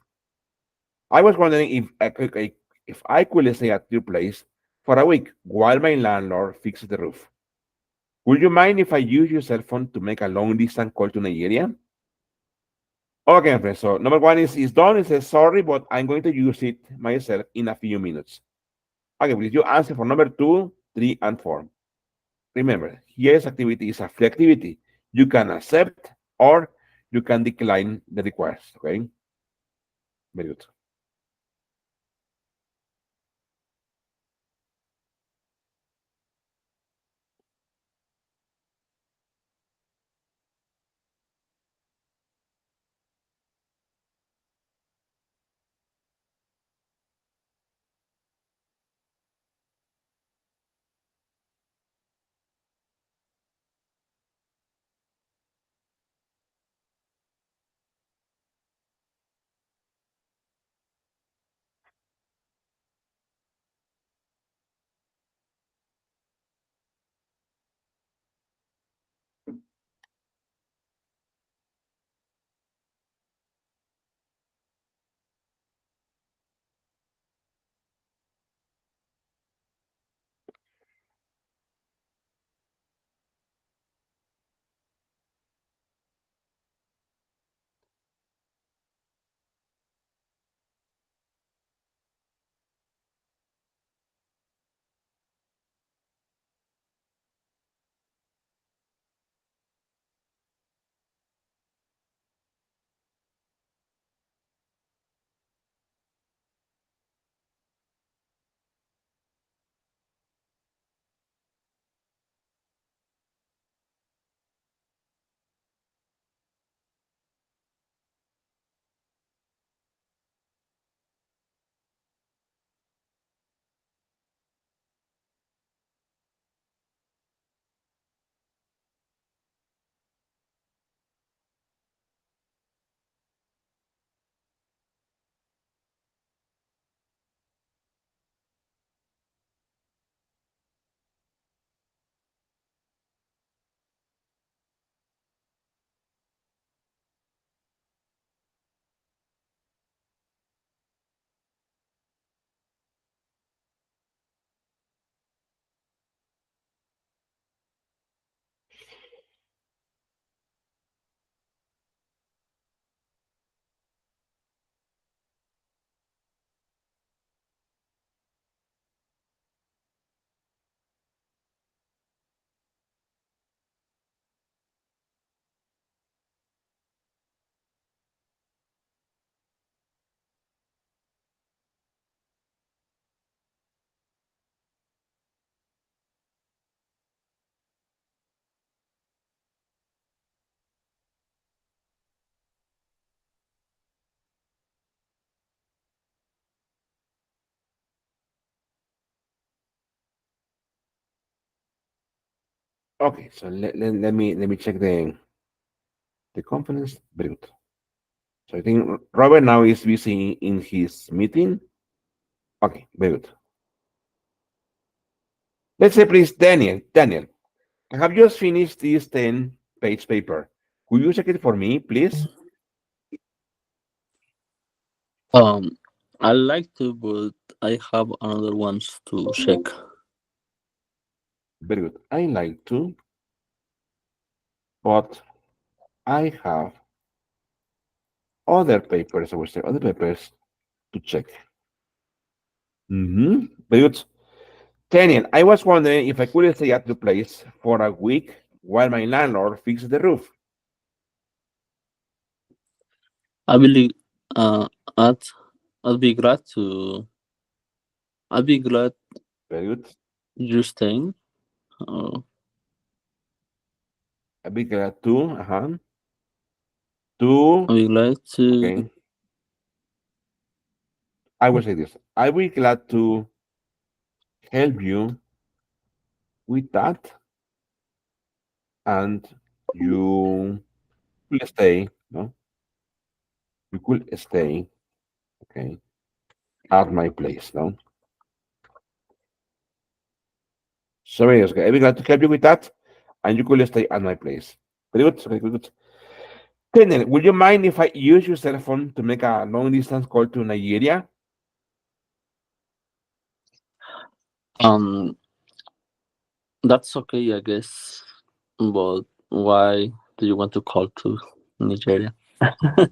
I was wondering if I could stay at your place for a week while my landlord fixes the roof. Would you mind if I use your cell phone to make a long distance call to Nigeria? Okay, friends. So number one is done. It says sorry, but I'm going to use it myself in a few minutes. Okay, please you answer for number two, three, and four. Remember, here's activity is a free activity. You can accept or you can decline the request. Okay, very good. Okay, so let me check the conference. Very good. So I think Robert now is busy in his meeting. Okay, very good. Let's say, please, Daniel. Daniel, I have just finished this 10-page paper. Could you check it for me, please? Um, I like to, but I have another ones to check. Very good. I like to, but I have other papers, I would say, other papers to check. Very good. Daniel, I was wondering if I could stay at the place for a week while my landlord fixes the roof. I believe I'd I'd be glad to. I'd be glad Very good. you're staying. Uh, A big two, two. I'd be glad to. Okay, I will say this. I will be glad to help you with that, and you will stay. No, you could stay. Okay, at my place. No, sorry. Okay, I will be glad to help you with that, and you could stay at my place. Very good. Okay, good. Daniel, would you mind if I use your cell phone to make a long distance call to Nigeria? Um, that's okay, I guess. But why do you want to call to Nigeria? Very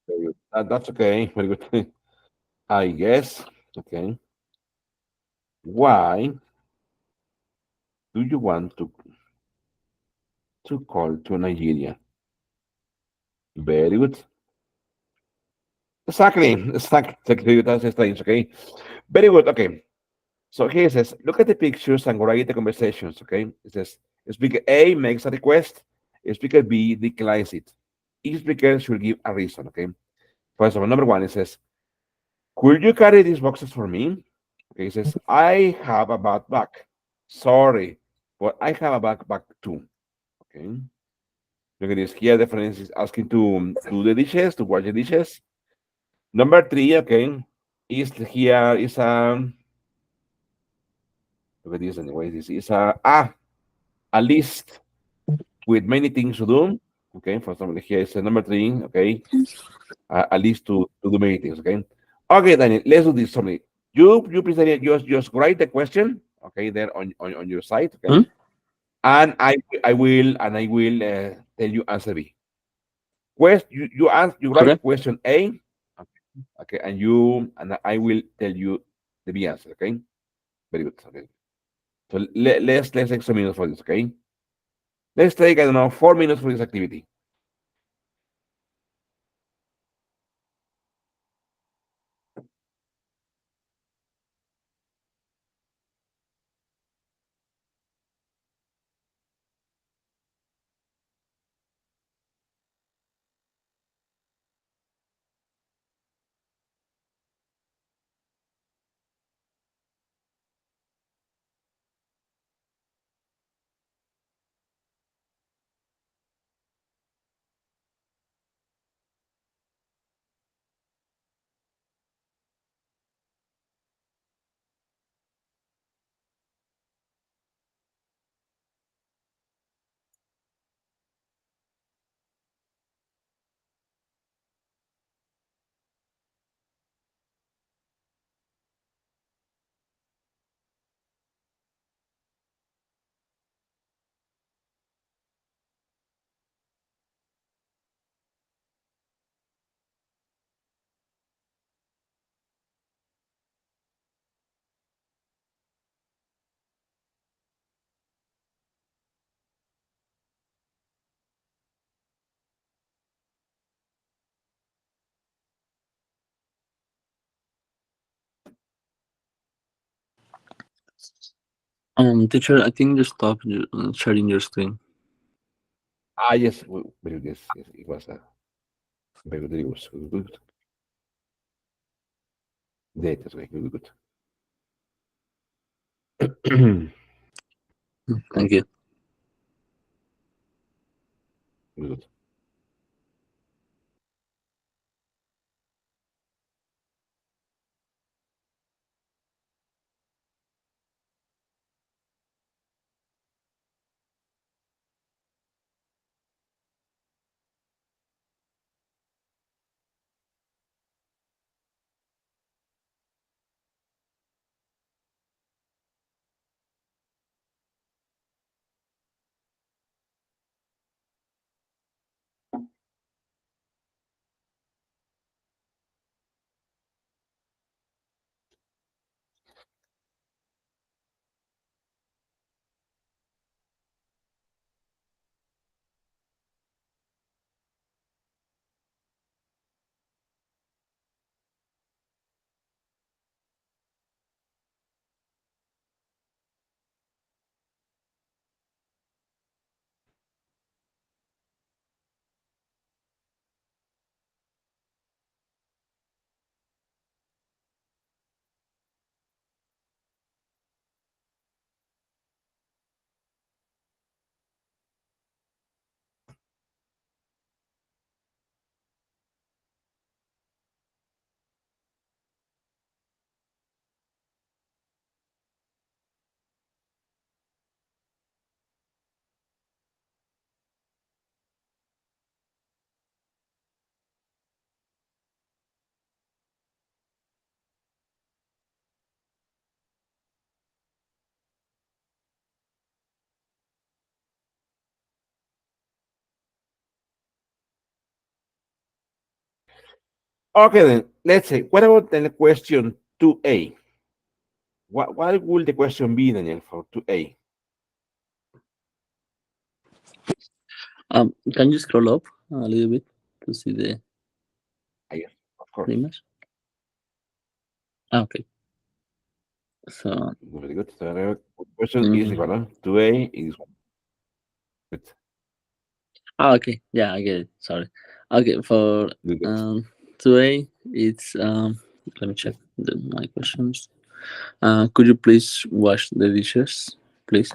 good. That's okay. Very good. I guess. Okay. Why do you want to call to Nigeria? Very good. Exactly. That's strange. Okay. Very good. Okay. So here it says, look at the pictures and write the conversations. Okay. It says, speaker A makes a request, speaker B declines it. Each speaker should give a reason. Okay. For example, number one, it says, could you carry these boxes for me? Okay. It says, I have a backpack. Sorry, but I have a backpack too. Okay. Look at this. Here, the friend is asking to do the dishes, to wash the dishes. Number three, okay, is here is look at this anyway. This is a list with many things to do. Okay, for example, here is number three. Okay, a list to do many things. Okay, okay, Daniel, let's do this. Something. You please, Daniel, just write the question. Okay, there on your site. Okay, Hmm? and I will tell you answer B. You Okay. write question A. Okay, and I will tell you the B answer. Okay, very good. Okay, so let's take some minutes for this. Okay, let's take, I don't know, 4 minutes for this activity. Teacher, I think you stopped sharing your screen. Yes, very good. Yes, it was very good. It was good. That's okay. Good, good. Thank you. Good. Okay, then let's say, what about the question 2A? What will the question be, Daniel, for 2A? Can you scroll up a little bit to see Yes, of the course. image? Okay. So, Very good. So the question is mm, equal, no? 2A is good. okay. Yeah, I get it. Sorry. Okay, for Good, good. today, it's let me check my questions. Could you please wash the dishes, please?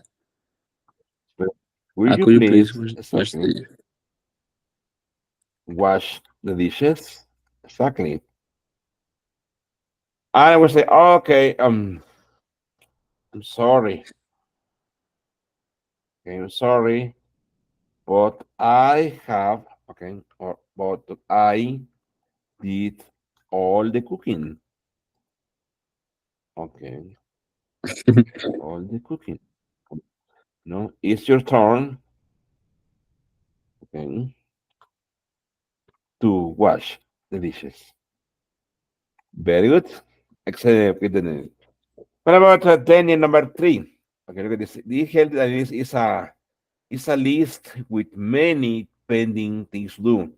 But will you Could you please please wash exactly the wash the dishes? Exactly. I would say, okay, I'm sorry. Okay, I'm sorry, but I have, okay, or but I did all the cooking. Okay, all the cooking. No, it's your turn, okay, to wash the dishes. Very good. Excellent. Okay, then. What about Daniel number 3? Okay, look at this. This help that is a list with many pending things to do.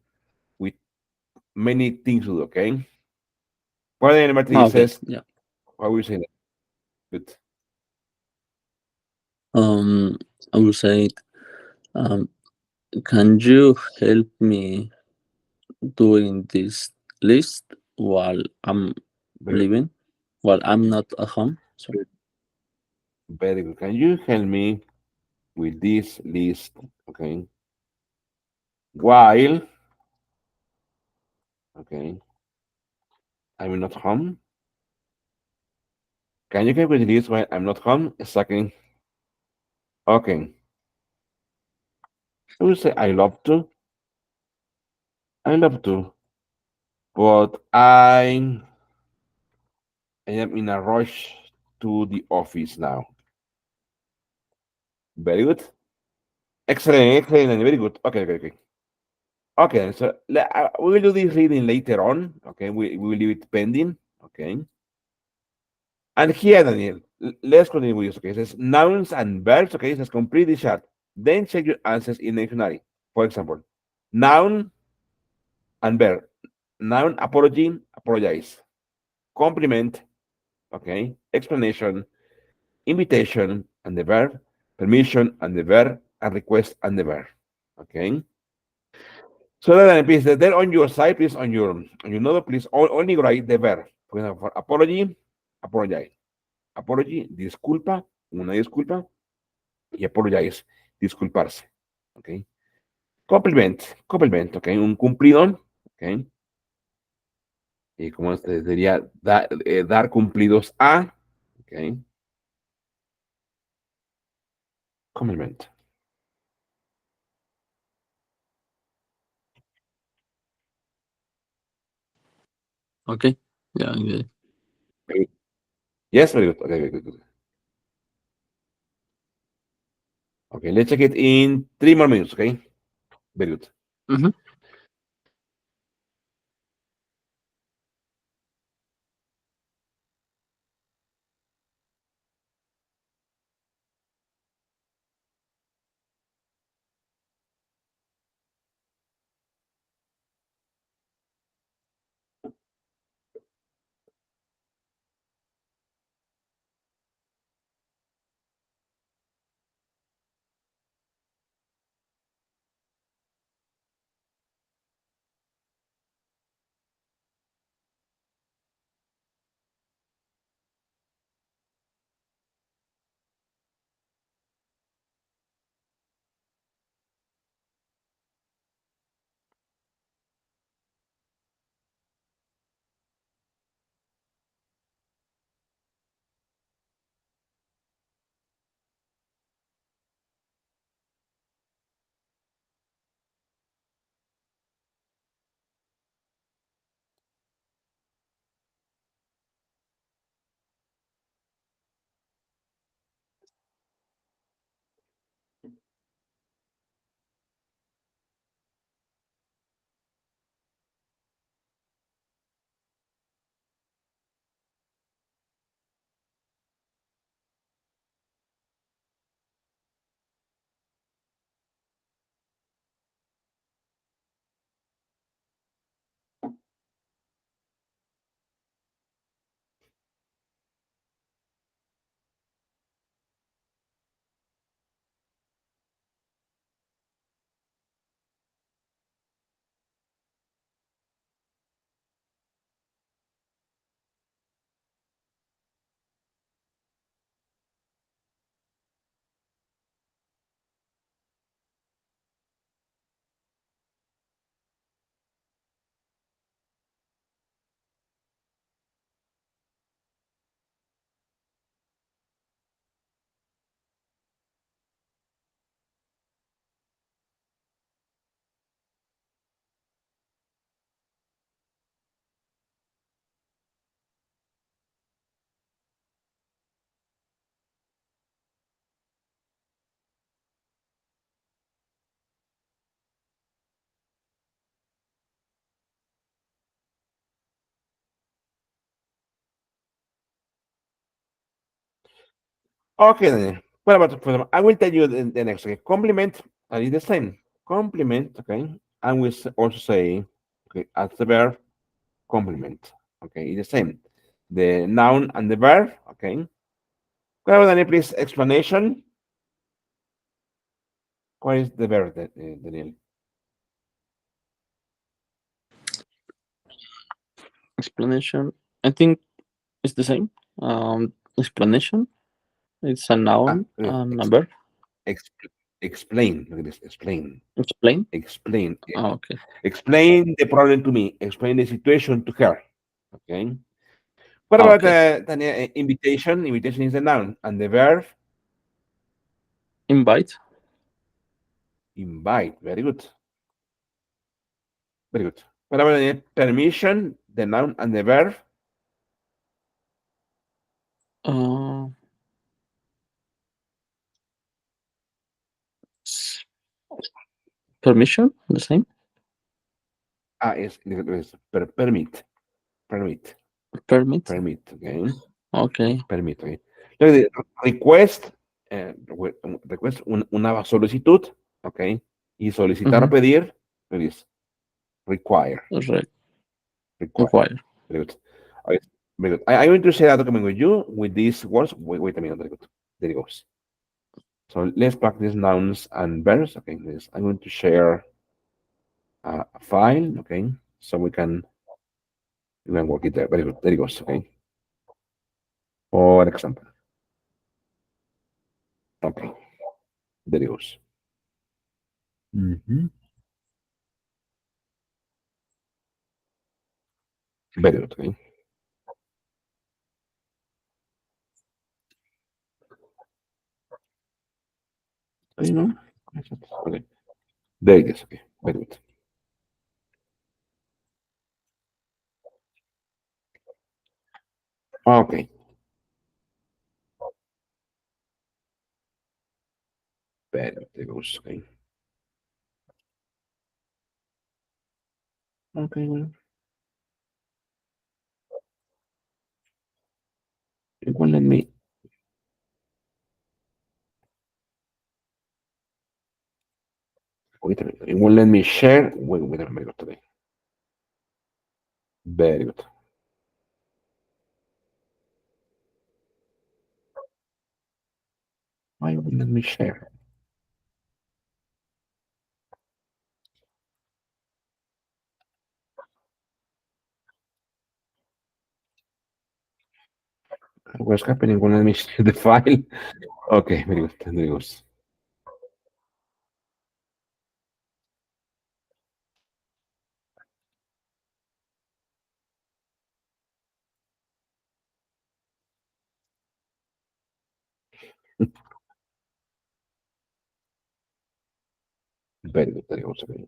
With many things to do, okay? What Daniel number 3 okay, says, yeah. what will you say that? Good. Um, I will say, um, can you help me doing this list while I'm Very, leaving, while I'm not at home? Sorry. very, very good. Can you help me with this list? Okay. While, okay, I'm not home. Can you help with this while I'm not home? Exactly. Okay. I will say I love to. I love to. But I am in a rush to the office now. Very good. Excellent, excellent, and very good. Okay, okay, okay. Okay, so we will do this reading later on. Okay, we will leave it pending. Okay. And here, Daniel, let's continue with this. Okay, it says nouns and verbs. Okay, it says complete the chart. Then check your answers in the dictionary. For example, noun and verb. Noun, apology, apologize. Compliment, okay. Explanation, invitation and the verb, permission and the verb, and request and the verb. Okay. So then, please, there on your side, please, on your note, please only write the verb. For example, for apology, apologize. Apology, disculpa, una disculpa, y apologize, disculparse. Okay. Complement, ok, un cumplidón, ok, y como este sería dar cumplidos a, ok, complement. Okay. Yeah, I get it. Yes, very good. Okay, very good. Okay, let's check it in 3 more minutes. Okay, very good. Mhm. Okay, Daniel. What about the problem? I will tell you the next. Okay, complement is the same. Complement. Okay, I will also say okay as the verb complement. Okay, it's the same. The noun and the verb. Okay. What about Daniel? Please explanation. What is the verb, Daniel? Explanation. I think it's the same. Explanation. It's a Ah, noun and a verb. explain. Look at this. Explain. Explain. Explain. Okay. Explain the problem to me. Explain the situation to her. Okay. What about Okay. the invitation? Invitation is the noun, and the verb Invite. invite. Very good. Very good. What about the permission? The noun and the verb Uh, s- Permission. The same. is permit. Permit. Permit. Permit. Okay. Okay. Permit. Okay. Look at the request. Request una solicitud. Okay. Y solicitar o Mm-hmm. pedir. It is require. Right. Require. Require. Very good. Okay, very good. I'm going to share a document with you with these words. Wait a minute. Very good. There it goes. So let's practice nouns and verbs. Okay, I'm going to share a file. Okay, so we can work it there. Very good. There it goes. Okay. For example. Okay. There it goes. Mhm. Very good. Okay. You know. Okay. There it is. Okay. Very good. Okay. Very good. There goes. Okay. Okay. Well, it won't let me. Wait a minute. It won't let me share. Wait a minute. Very good. Okay. Very good. Why won't let me share? What's happening? Won't let me share the file. Okay. Very good. There it goes. Very good. There it goes. Okay.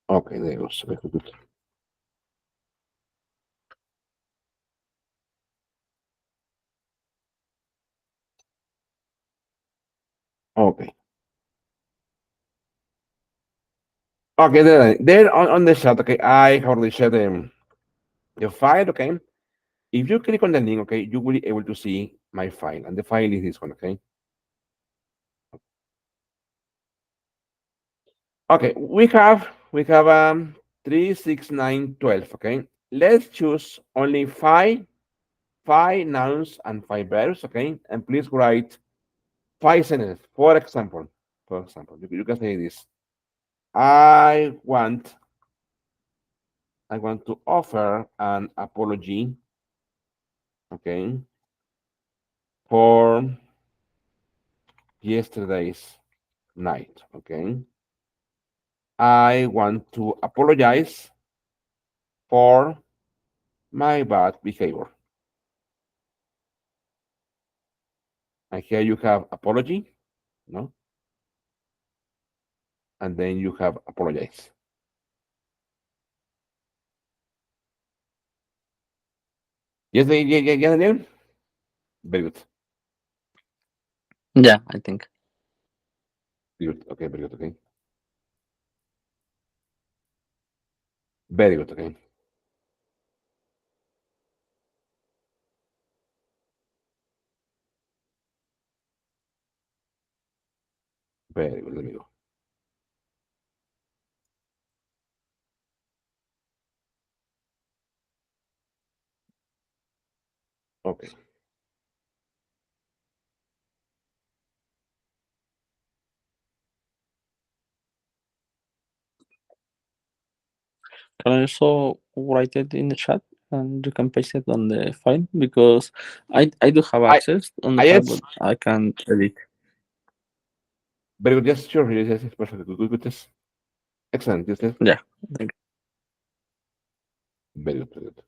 Okay. There it goes. Very good. Okay. Okay. There on the chat. Okay. I already shared the file. Okay. If you click on the link, okay, you will be able to see my file, and the file is this one, okay? Okay, we have 36912, okay? Let's choose only five nouns and five verbs, okay? And please write five sentences. For example, you can say this. I want I want to offer an apology, okay, for yesterday's night, okay? I want to apologize for my bad behavior. And here you have apology, no? And then you have apologize. Yes, Daniel? Very good. Yeah, I think. Very good. Okay, very good. Okay. Very good. Okay. Very good. Let me go. Okay. Can I also write it in the chat and you can paste it on the file? Because I do have I access on the I file, yes. but I can't edit. Very good. Yes, sure. Yes, perfect. Good. Yes. Excellent. Yes. Yeah. Thank Very good. Very good.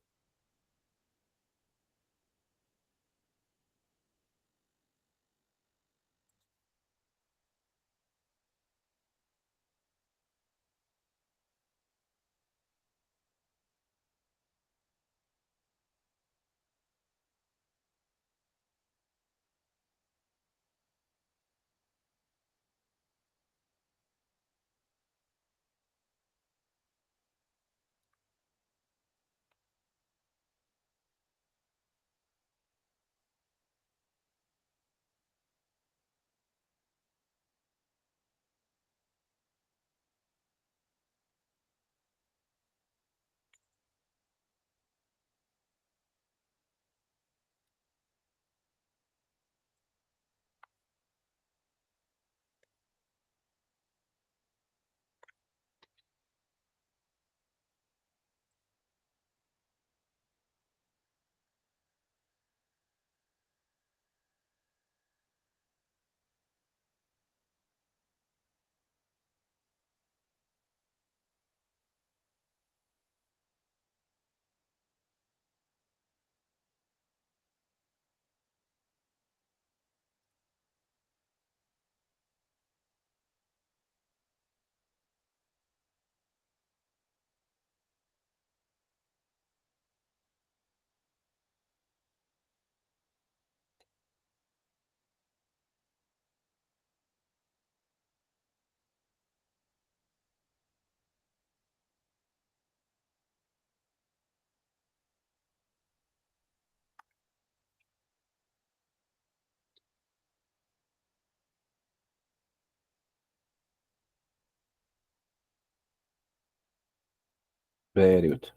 Very good.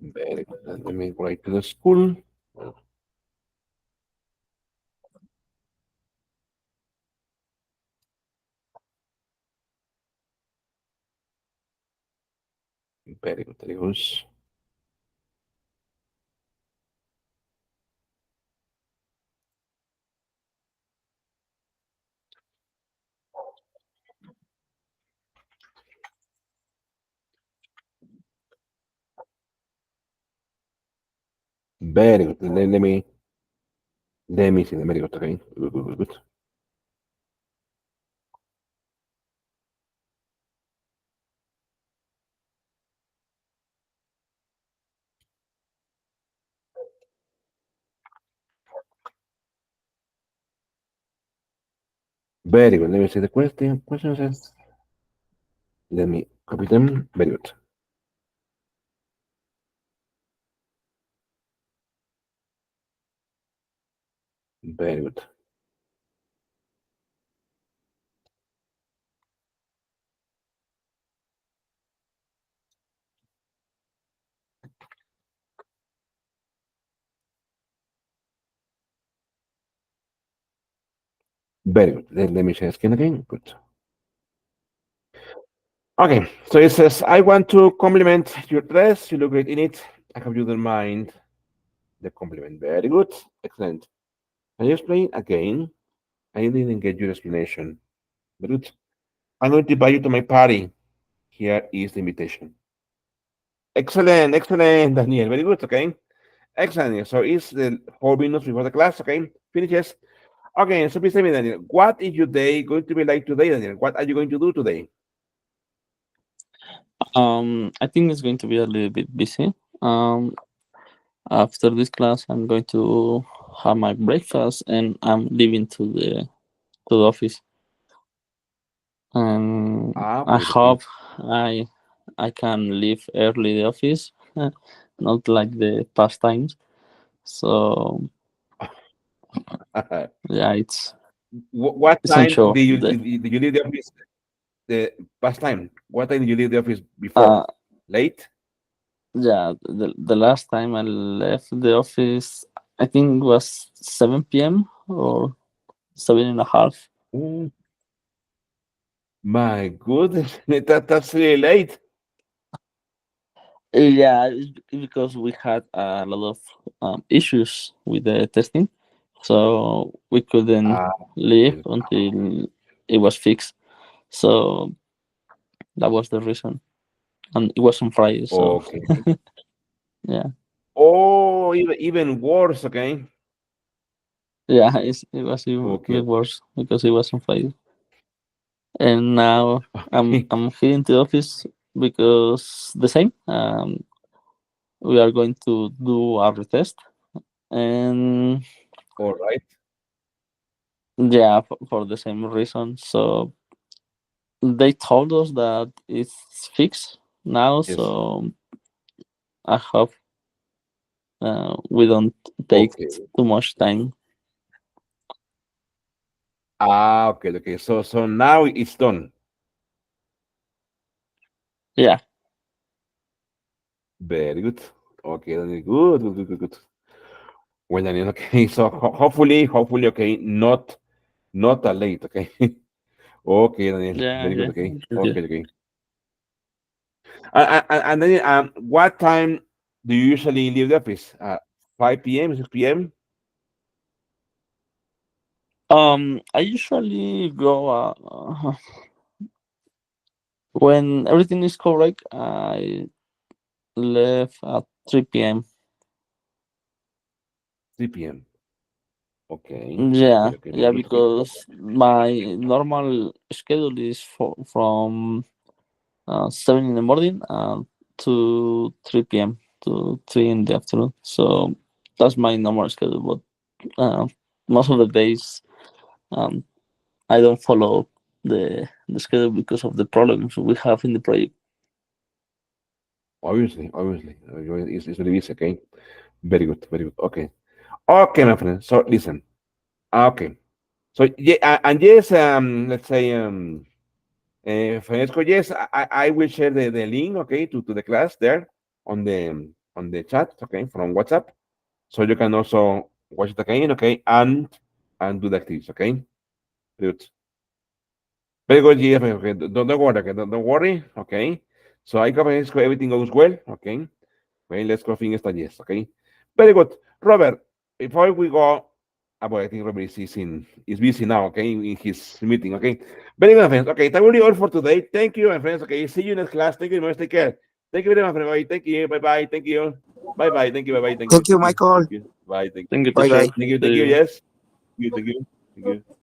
Very good. Let me write to the school. Very good. There goes. Very good. Let me see. Very good. Okay. Good, good, good, good. Very good. Let me see the question. Questions. Let me copy them. Very good. Very good. Very good. Let me share screen again. Good. Okay. So it says, I want to compliment your dress. You look great in it. I hope you don't mind the compliment. Very good. Excellent. Can you explain again? I didn't get your explanation. Very good. I'm going to invite you to my party. Here is the invitation. Excellent, excellent, Daniel. Very good. Okay. Excellent. So it's the 4 minutes before the class. Okay. Finishes. Okay. So please tell me, Daniel, what is your day going to be like today, Daniel? What are you going to do today? I think it's going to be a little bit busy. After this class, I'm going to have my breakfast and I'm leaving to the office. And I Very good. Okay. hope I can leave early the office, not like the past times. So yeah, What it's time unsure. did you leave the office? The past time. What time did you leave the office before? Uh Late? yeah, the last time I left the office, I think it was 7 p.m. or 7:30. Oh my goodness, that's really late. Yeah, because we had a lot of issues with the testing, so we couldn't Ah, leave okay. until it was fixed. So that was the reason, and it was on Friday. So Okay. yeah, Oh, even worse. Okay. yeah, it was Okay. even worse because it was on Friday. And now Okay. I'm heading to the office because the same. We are going to do a retest, and All right. yeah, for the same reason. So they told us that it's fixed now. Yes. So I hope we don't take Okay. too much time. Okay. Okay. So now it's done. Yeah, Very good. Okay, Daniel. Good. Good. Good. Good. Good. Well, Daniel. Okay. So hopefully, okay, not that late. Okay. Okay, Daniel. yeah, Very good. yeah. Okay. Thank you. Okay. Okay. And then, what time do you usually leave the office? 5 p.m., 6 p.m.? I usually go when everything is correct. I left at 3 p.m. 3 p.m. Okay. Yeah, Okay. yeah, Very good. Okay. because my normal schedule is from 7 in the morning to 3 p.m. to 3 in the afternoon. So that's my normal schedule. But most of the days, um, I don't follow the schedule because of the problems we have in the project. Obviously. It's very busy. Okay. Very good. Very good. Okay. Okay, my friend. So listen. Okay. So yeah, and yes, let's say, Francesco, yes, I will share the link, okay, to the class there on the chat, okay, from WhatsApp, so you can also watch it again, okay, and do the activities, okay. Good. Very good, yeah, okay. Don't worry, okay, don't worry, okay. So I hope Francesco, everything goes well, okay. Okay, let's go finish the yes, okay. Very good, Robert. Before we go, well, I think Robert is busy now, okay, in his meeting, okay. Very good, my friends. Okay, that will be all for today. Thank you, my friends. Okay, see you next class. Thank you very much. Take care. Thank you very much, my friend. Thank you. Bye bye. Thank you. Bye bye. Thank you. Bye bye. Thank you. Thank you, Thank you. Michael. Thank you. Bye. Thank you. Thank you, Bye teacher. bye. Thank you. Thank you. See you. Yes. Thank you. Thank you. Thank you.